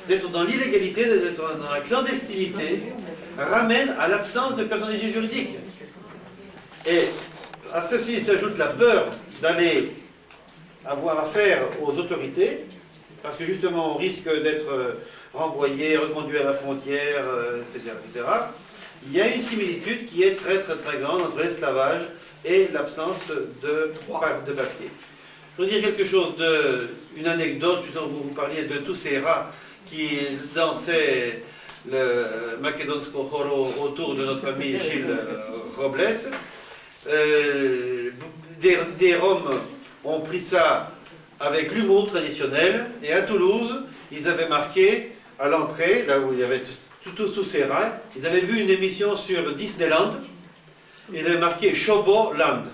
d'être dans l'illégalité, d'être dans la clandestinité, ramène à l'absence de personnalité juridique. Et à ceci s'ajoute la peur d'aller avoir affaire aux autorités, parce que justement on risque d'être renvoyé, reconduit à la frontière, etc., etc. Il y a une similitude qui est très très très grande entre l'esclavage et l'absence de papier. Je veux dire quelque chose une anecdote, justement vous parliez de tous ces rats qui dansaient le Macedonsko Choro autour de notre ami Gilles Robles. Des Roms ont pris ça avec l'humour traditionnel, et à Toulouse, ils avaient marqué à l'entrée, là où il y avait tous ces rats, ils avaient vu une émission sur Disneyland, et ils avaient marqué Shobo Land.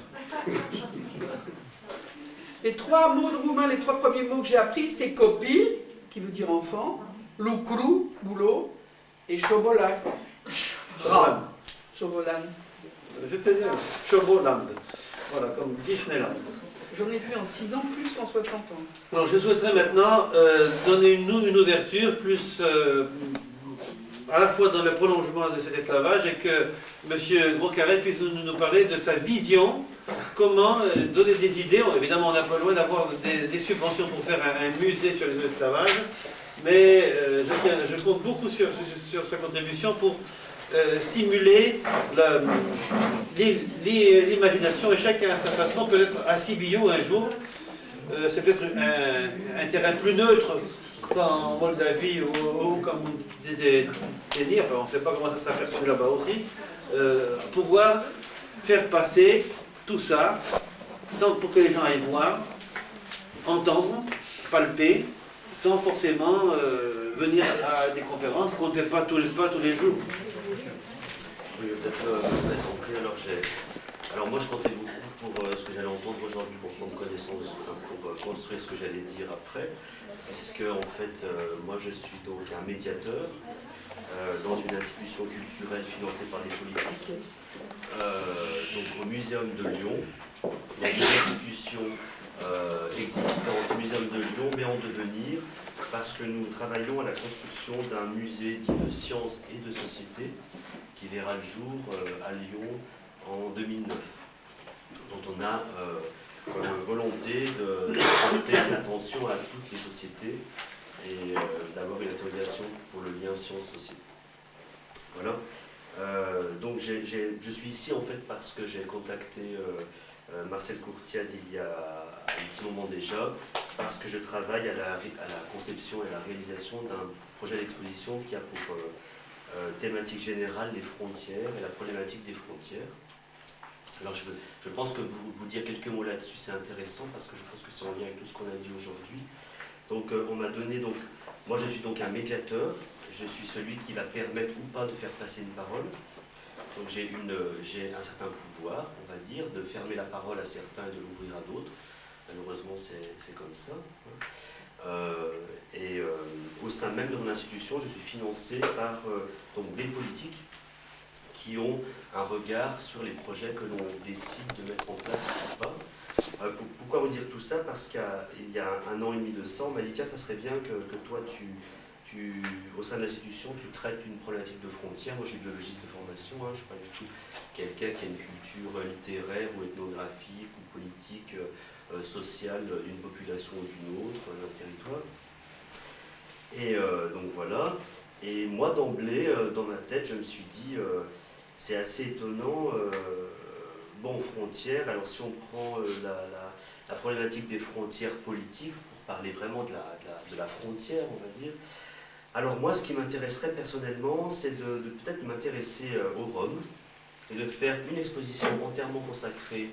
Les trois mots de roumain, les trois premiers mots que j'ai appris, c'est copil, qui veut dire enfant, lucru, boulot, et shobolan. Ram. Shobolan.
C'était bien. Shoboland. Voilà, comme Disneyland.
J'en ai vu en 6 ans plus qu'en 60 ans.
Alors je souhaiterais maintenant donner une ouverture plus à la fois dans le prolongement de cet esclavage et que M. Gros-Carrel puisse nous parler de sa vision, comment donner des idées. Évidemment, on est un peu loin d'avoir des subventions pour faire un musée sur les esclavages, mais je compte beaucoup sur sa contribution pour stimuler l'imagination, et chacun à sa façon, peut-être à Sibiu un jour. C'est peut-être un terrain plus neutre qu'en Moldavie ou comme des enfin on ne sait pas comment ça sera perçu là-bas aussi, pouvoir faire passer tout ça pour que les gens aillent voir, entendre, palper, sans forcément venir à des conférences qu'on ne fait pas tous les jours.
Oui, peut-être me présenter. Alors moi je comptais beaucoup pour ce que j'allais entendre aujourd'hui, pour prendre connaissance, pour construire ce que j'allais dire après, puisque en fait moi je suis donc un médiateur dans une institution culturelle financée par des politiques, donc au Muséum de Lyon, donc une institution existante, Muséum de Lyon, mais en devenir, parce que nous travaillons à la construction d'un musée dit de sciences et de société, qui verra le jour à Lyon en 2009, dont on a volonté de porter l'attention à toutes les sociétés et d'avoir une interrogation pour le lien sciences-société. Voilà. Donc je suis ici en fait parce que j'ai contacté Marcel Courtiade il y a un petit moment déjà, parce que je travaille à la conception et à la réalisation d'un projet d'exposition qui a pour thématique générale les frontières et la problématique des frontières. Alors je pense que vous dire quelques mots là-dessus c'est intéressant parce que je pense que c'est en lien avec tout ce qu'on a dit aujourd'hui. Donc on m'a donné, donc, moi je suis donc un médiateur, je suis celui qui va permettre ou pas de faire passer une parole. Donc j'ai un certain pouvoir, on va dire, de fermer la parole à certains et de l'ouvrir à d'autres. Malheureusement c'est comme ça. Au sein même de mon institution, je suis financé par donc des politiques qui ont un regard sur les projets que l'on décide de mettre en place ou pas. Pourquoi vous dire tout ça? Parce qu'il y a 1 an et demi de ça, on m'a dit tiens, ça serait bien que toi, au sein de l'institution, tu traites une problématique de frontières. Moi, je suis biologiste de formation, je ne suis pas du tout quelqu'un qui a une culture littéraire ou ethnographique ou politique, sociale d'une population ou d'une autre, d'un territoire. Et donc voilà. Et moi, d'emblée, dans ma tête, je me suis dit, c'est assez étonnant. Bon, frontières, alors si on prend la problématique des frontières politiques, pour parler vraiment de la frontière, on va dire, alors moi, ce qui m'intéresserait personnellement, c'est de peut-être m'intéresser aux Roms et de faire une exposition entièrement consacrée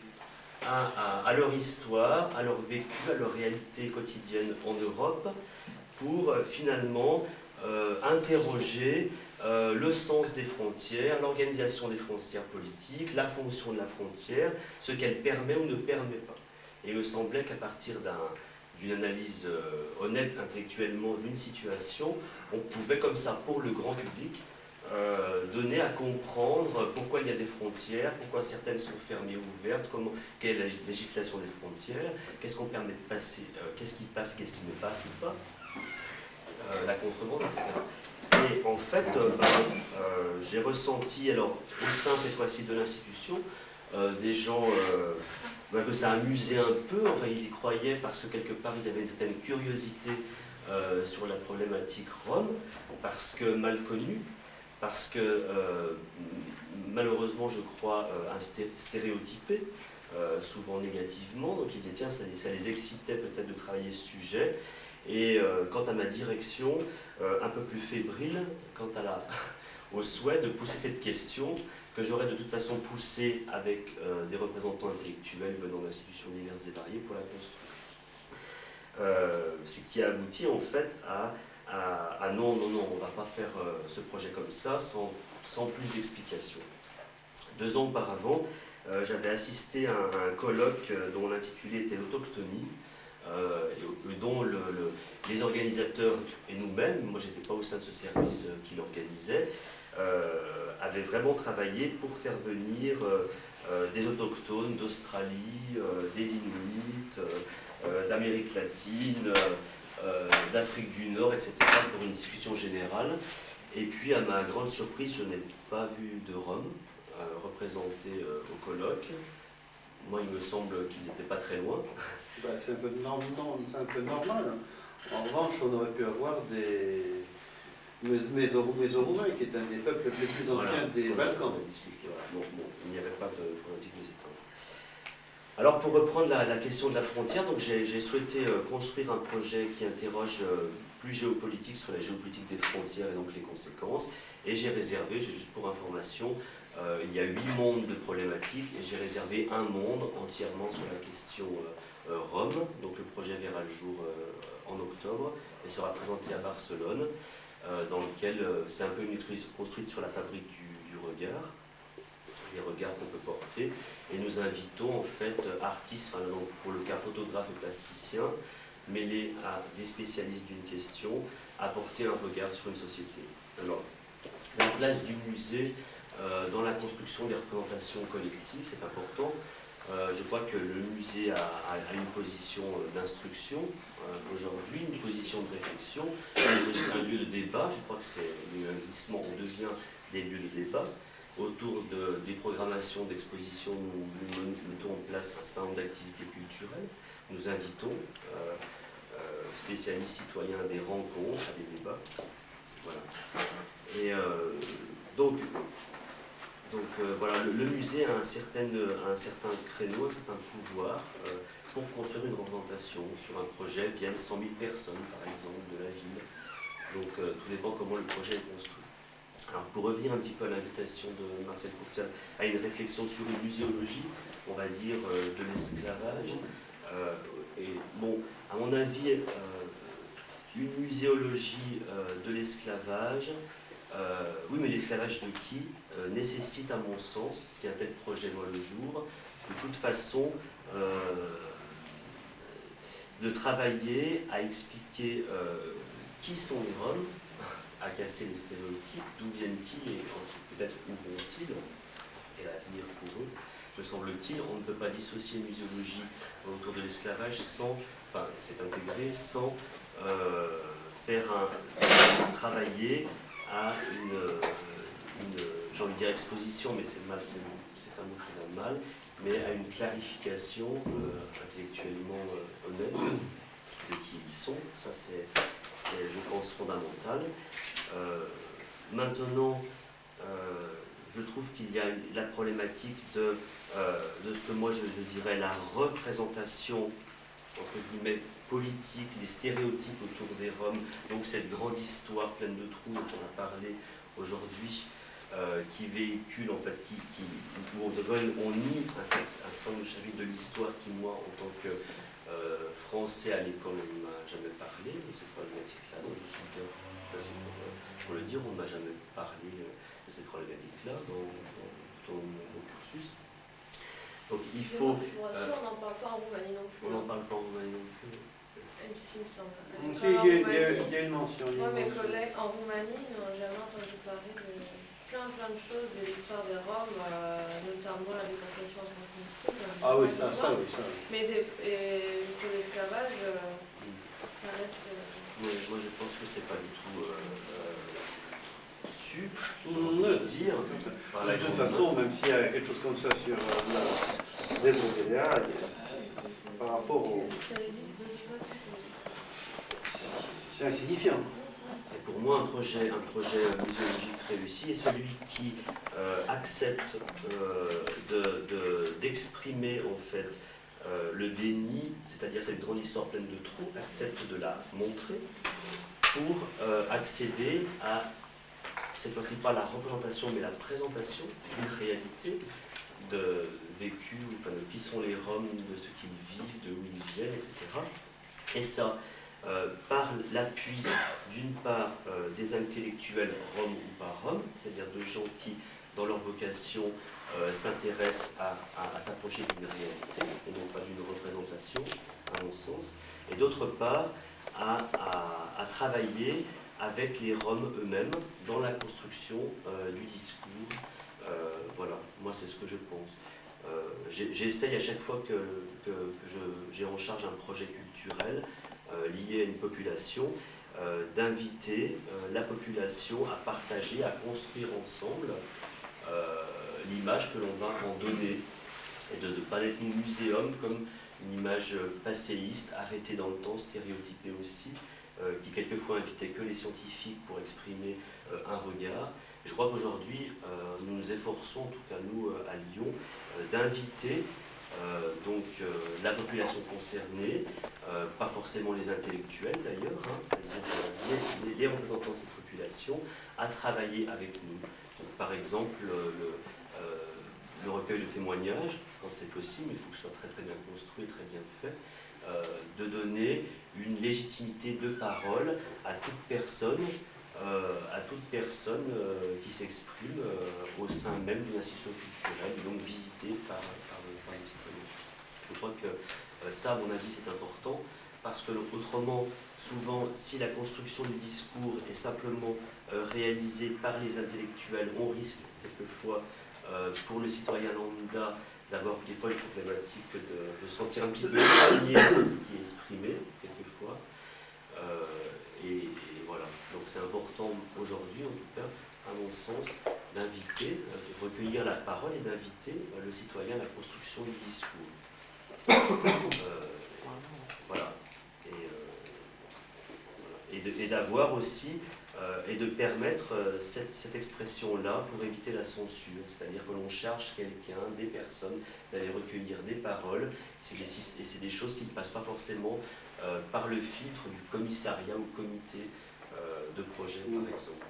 à leur histoire, à leur vécu, à leur réalité quotidienne en Europe, pour finalement interroger le sens des frontières, l'organisation des frontières politiques, la fonction de la frontière, ce qu'elle permet ou ne permet pas. Et il me semblait qu'à partir d'une analyse honnête intellectuellement d'une situation, on pouvait comme ça, pour le grand public, donner à comprendre pourquoi il y a des frontières, pourquoi certaines sont fermées ou ouvertes, quelle est la législation des frontières, qu'est-ce qu'on permet de passer, qu'est-ce qui passe, qu'est-ce qui ne passe pas, la contrebande, etc. Et en fait, j'ai ressenti, alors au sein cette fois-ci de l'institution, des gens que ça amusait un peu, enfin ils y croyaient parce que quelque part ils avaient une certaine curiosité sur la problématique rome, parce que mal connue, parce que malheureusement je crois stéréotypée, souvent négativement, donc ils disaient tiens ça les excitait peut-être de travailler ce sujet. Et quant à ma direction, un peu plus fébrile, quant au souhait de pousser cette question, que j'aurais de toute façon poussée avec des représentants intellectuels venant d'institutions diverses et variées pour la construire. Ce qui a abouti en fait à non, on ne va pas faire ce projet comme ça, sans plus d'explications. 2 ans auparavant, j'avais assisté à un colloque dont l'intitulé était l'autochtonie, dont les organisateurs et nous-mêmes, moi j'étais pas au sein de ce service qui l'organisait, avaient vraiment travaillé pour faire venir des autochtones d'Australie, des Inuits, d'Amérique latine, d'Afrique du Nord, etc. pour une discussion générale. Et puis à ma grande surprise, je n'ai pas vu de Roms représentés au colloque. Moi il me semble qu'ils n'étaient pas très loin.
C'est un peu normal. En revanche, on aurait pu avoir des Mésoroumains, qui est un des peuples les plus anciens des Balkans.
Bon, il n'y avait pas de problématique de cette temps. Alors pour reprendre la question de la frontière, donc j'ai souhaité construire un projet qui interroge plus géopolitique sur la géopolitique des frontières et donc les conséquences. Et j'ai juste pour information, il y a 8 mondes de problématiques et j'ai réservé un monde entièrement sur la question Rome. Donc le projet verra le jour en octobre et sera présenté à Barcelone, dans lequel c'est un peu une maîtrise construite sur la fabrique du regard, les regards qu'on peut porter. Et nous invitons en fait artistes, donc pour le cas photographes et plasticiens, mêlés à des spécialistes d'une question, à porter un regard sur une société. Alors, la place du musée dans la construction des représentations collectives, c'est important. Je crois que le musée a une position d'instruction aujourd'hui, une position de réflexion, un lieu de débat. Je crois que c'est un glissement, on devient des lieux de débat. Autour des programmations d'exposition, nous mettons en place un certain nombre d'activités culturelles. Nous invitons spécialistes citoyens à des rencontres, à des débats. Voilà. Et donc voilà, le musée a un certain créneau, un certain pouvoir pour construire une représentation sur un projet. Viennent 100 000 personnes, par exemple, de la ville. Donc tout dépend comment le projet est construit. Alors pour revenir un petit peu à l'invitation de Marcel Courtial à une réflexion sur une muséologie, on va dire, de l'esclavage. Et bon, à mon avis, une muséologie de l'esclavage. Oui, mais l'esclavage de qui nécessite, à mon sens, si un tel projet voit le jour, de toute façon, de travailler à expliquer qui sont les Roms, à casser les stéréotypes, d'où viennent-ils et peut-être où vont-ils, et l'avenir pour eux. Me semble-t-il, on ne peut pas dissocier une muséologie autour de l'esclavage sans, enfin, c'est intégré sans faire travailler à une j'ai envie de dire exposition, mais c'est mal, c'est un mot qui va mal, mais à une clarification intellectuellement honnête de qui ils sont. Ça, c'est, je pense, fondamental. Maintenant, je trouve qu'il y a la problématique de ce que moi je dirais la représentation, entre guillemets, politique, les stéréotypes autour des Roms, donc cette grande histoire pleine de trous dont on a parlé aujourd'hui, qui véhicule, en fait, où on nie un certain nombre de chapitres de l'histoire qui, moi, en tant que français à l'école, on ne m'a jamais parlé de cette problématique-là, donc je suis bien placé pour le dire, on ne m'a jamais parlé de cette problématique-là dans mon cursus. Donc il faut...
Je vous rassure, on n'en parle pas en Roumanie non plus.
On n'en parle pas en Roumanie non plus.
Il y a une mention.
Moi, mes collègues en Roumanie n'ont jamais entendu parler de plein de choses de l'histoire des Roms, notamment la déportation transnistrie.
Ah oui, ça oui.
Mais sur l'esclavage, ça reste...
Moi je pense que c'est pas du tout su, on peut dire.
De toute façon, même s'il y a quelque chose comme ça sur la DBDA, par rapport au... C'est insignifiant.
Et pour moi, un projet muséologique réussi est celui qui accepte d'exprimer en fait le déni, c'est-à-dire cette grande histoire pleine de trous, accepte de la montrer pour accéder à, cette fois-ci pas la représentation, mais la présentation d'une réalité de vécu, enfin de qui sont les Roms, de ce qu'ils vivent, de où ils viennent, etc. Et ça, par l'appui d'une part des intellectuels roms ou pas roms, c'est-à-dire de gens qui, dans leur vocation, s'intéressent à s'approcher d'une réalité, et non pas d'une représentation, à mon sens, et d'autre part, à travailler avec les Roms eux-mêmes dans la construction du discours. Voilà, moi c'est ce que je pense. J'essaye à chaque fois que j'ai en charge un projet culturel lié à une population, d'inviter la population à partager, à construire ensemble l'image que l'on va en donner, et de ne pas être un muséum comme une image passéiste, arrêtée dans le temps, stéréotypée aussi, qui quelquefois invitait que les scientifiques pour exprimer un regard. Je crois qu'aujourd'hui, nous nous efforçons, en tout cas nous à Lyon, d'inviter la population concernée, pas forcément les intellectuels d'ailleurs, c'est-à-dire les représentants de cette population, à travailler avec nous. Donc, par exemple, le recueil de témoignages, quand c'est possible, il faut que ce soit très très bien construit, très bien fait, de donner une légitimité de parole à toute personne qui s'exprime au sein même d'une institution culturelle, donc visitée par les citoyens. Je crois que ça, à mon avis, c'est important, parce que autrement, souvent, si la construction du discours est simplement réalisée par les intellectuels, on risque quelquefois, pour le citoyen lambda, d'avoir des fois une problématique de sentir un petit peu éloigné de ce qui est exprimé, quelquefois. Et voilà. Donc c'est important aujourd'hui, en tout cas, à mon sens, d'inviter, de recueillir la parole et d'inviter le citoyen à la construction du discours. Voilà. Et d'avoir aussi, et de permettre cette expression-là pour éviter la censure, c'est-à-dire que l'on charge quelqu'un, des personnes, d'aller recueillir des paroles, et c'est des choses qui ne passent pas forcément par le filtre du commissariat ou comité de projet, par exemple.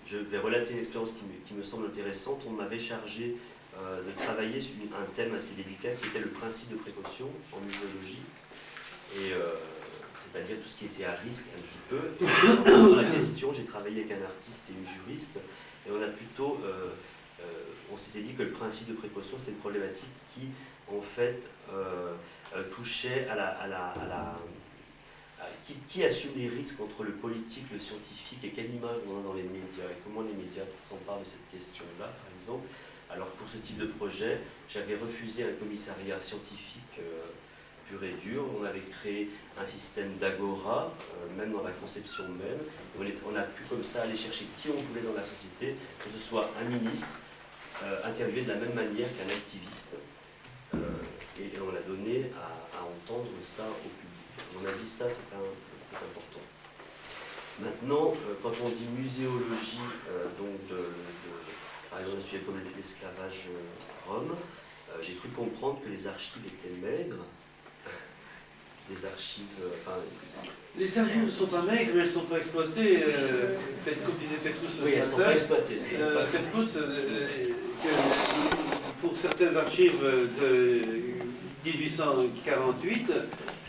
Je vais relater une expérience qui me semble intéressante. On m'avait chargé de travailler sur un thème assez délicat qui était le principe de précaution en muséologie. Et c'est-à-dire tout ce qui était à risque un petit peu. Dans la question, j'ai travaillé avec un artiste et une juriste, et on a plutôt, on s'était dit que le principe de précaution, c'était une problématique qui, en fait, touchait qui assume les risques entre le politique, le scientifique, et quelle image on a dans les médias, et comment les médias s'emparent de cette question-là, par exemple. Alors pour ce type de projet, j'avais refusé un commissariat scientifique pur et dur. On avait créé un système d'agora, même dans la conception même. On a pu comme ça aller chercher qui on voulait dans la société, que ce soit un ministre, interviewé de la même manière qu'un activiste. Et on l'a donné à entendre ça au public. À mon avis, ça c'est important. Maintenant, quand on dit muséologie, par exemple un sujet comme l'esclavage rome, j'ai cru comprendre que les archives étaient maigres. Des archives.
Les archives ne sont pas maigres, mais elles ne sont pas exploitées. Comme disait Petrus,
oui, elles ne sont pas exploitées.
Petrus, pour certaines archives de 1848,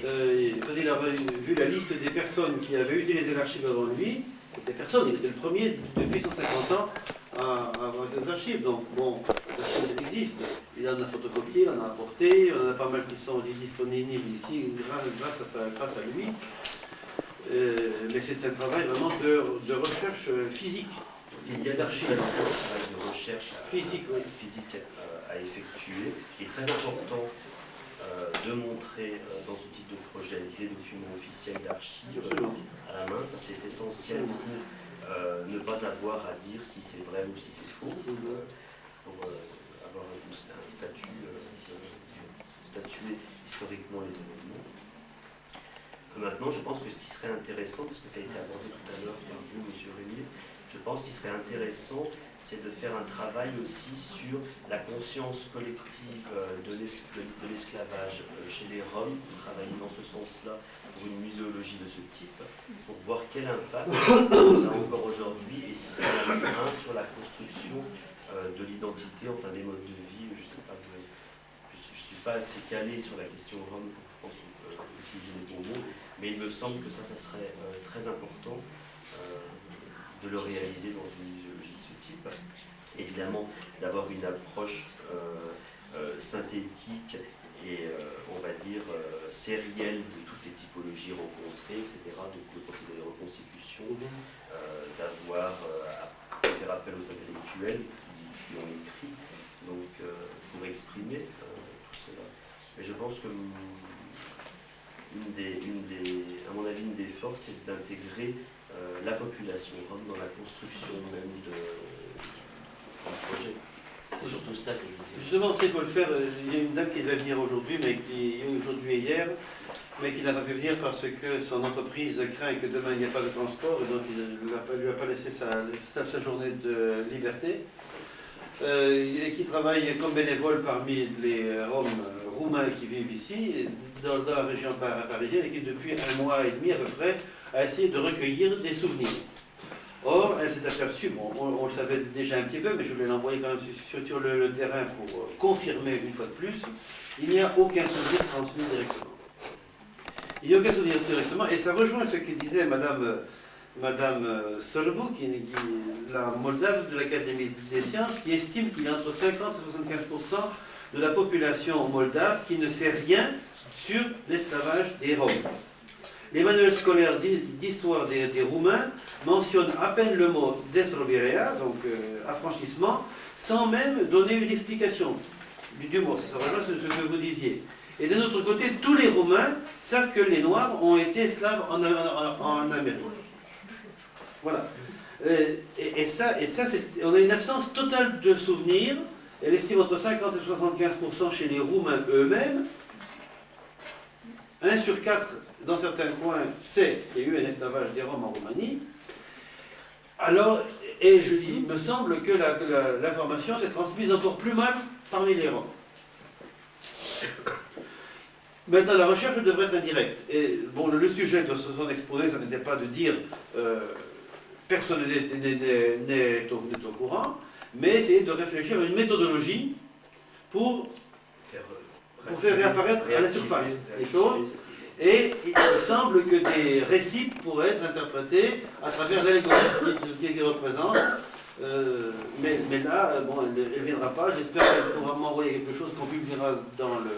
quand il a vu la liste des personnes qui avaient utilisé l'archive avant lui, des personnes, il était le premier depuis 150 ans à avoir des archives. Donc, bon, ça existe. Il en a photocopié, il en a apporté, il y en a pas mal qui sont disponibles ici grâce à lui. Mais c'est un travail vraiment de recherche physique.
Il y a d'archives, un travail de recherche physique à effectuer. Il est très important de montrer dans ce type de projet des documents officiels d'archives à la main. Ça, c'est essentiel pour ne pas avoir à dire si c'est vrai ou si c'est faux, pour avoir un statut, statuer historiquement les événements. Maintenant, je pense que ce qui serait intéressant, parce que ça a été abordé tout à l'heure par vous, M. Rémy, je pense qu'il serait intéressant, c'est de faire un travail aussi sur la conscience collective de l'esclavage chez les Roms, de travailler dans ce sens-là pour une muséologie de ce type, pour voir quel impact ça a encore aujourd'hui et si ça a un sur la construction de l'identité, enfin des modes de vie. Je sais pas, je suis pas assez calé sur la question Rome pour, je pense, utiliser les bons mots, mais il me semble que ça serait très important de le réaliser dans une muséologie de ce type. Évidemment, d'avoir une approche synthétique et, on va dire, sérielle de toutes les typologies rencontrées, etc., de procéder de reconstitution, d'avoir à faire appel aux intellectuels qui ont écrit, donc pour exprimer tout cela. Mais je pense que à mon avis, une des forces, c'est d'intégrer la population rome dans la construction même du projet. C'est surtout ça que je veux dire.
Justement, il faut le faire. Il y a une dame qui devait venir aujourd'hui, aujourd'hui et hier, mais qui n'a pas pu venir parce que son entreprise craint que demain il n'y ait pas de transport, et donc il ne lui a pas laissé sa journée de liberté. Et qui travaille comme bénévole parmi les Roms roumains qui vivent ici, dans la région parisienne, et qui depuis 1 mois et demi à peu près a essayé de recueillir des souvenirs. Or, elle s'est aperçue, bon, on le savait déjà un petit peu, mais je voulais l'envoyer quand même sur le terrain pour confirmer une fois de plus, il n'y a aucun souvenir transmis directement. Il n'y a aucun souvenir directement, et ça rejoint ce que disait Madame Solbou, la Moldave de l'Académie des sciences, qui estime qu'il y a entre 50 et 75% de la population moldave qui ne sait rien sur l'esclavage des Roms. Les manuels scolaires d'histoire des Roumains mentionnent à peine le mot desrovirea, donc affranchissement, sans même donner une explication du mot. Ça rejoint ce que vous disiez. Et d'un autre côté, tous les Roumains savent que les Noirs ont été esclaves en Amérique. Voilà. Et ça on a une absence totale de souvenirs. Elle estime entre 50 et 75% chez les Roumains eux-mêmes. 1 sur 4 dans certains coins sait qu'il y a eu un esclavage des Roms en Roumanie. Alors, il me semble que l'information s'est transmise encore plus mal parmi les Roms. Maintenant, la recherche devrait être indirecte. Et bon, le sujet de son exposé, ça n'était pas de dire personne n'est au courant, mais essayer de réfléchir à une méthodologie pour faire réapparaître à la surface les choses. Et semble que des récits pourraient être interprétés à travers l'allégorie qui représente. Mais là, bon, elle ne viendra pas. J'espère qu'elle pourra m'envoyer quelque chose qu'on publiera dans le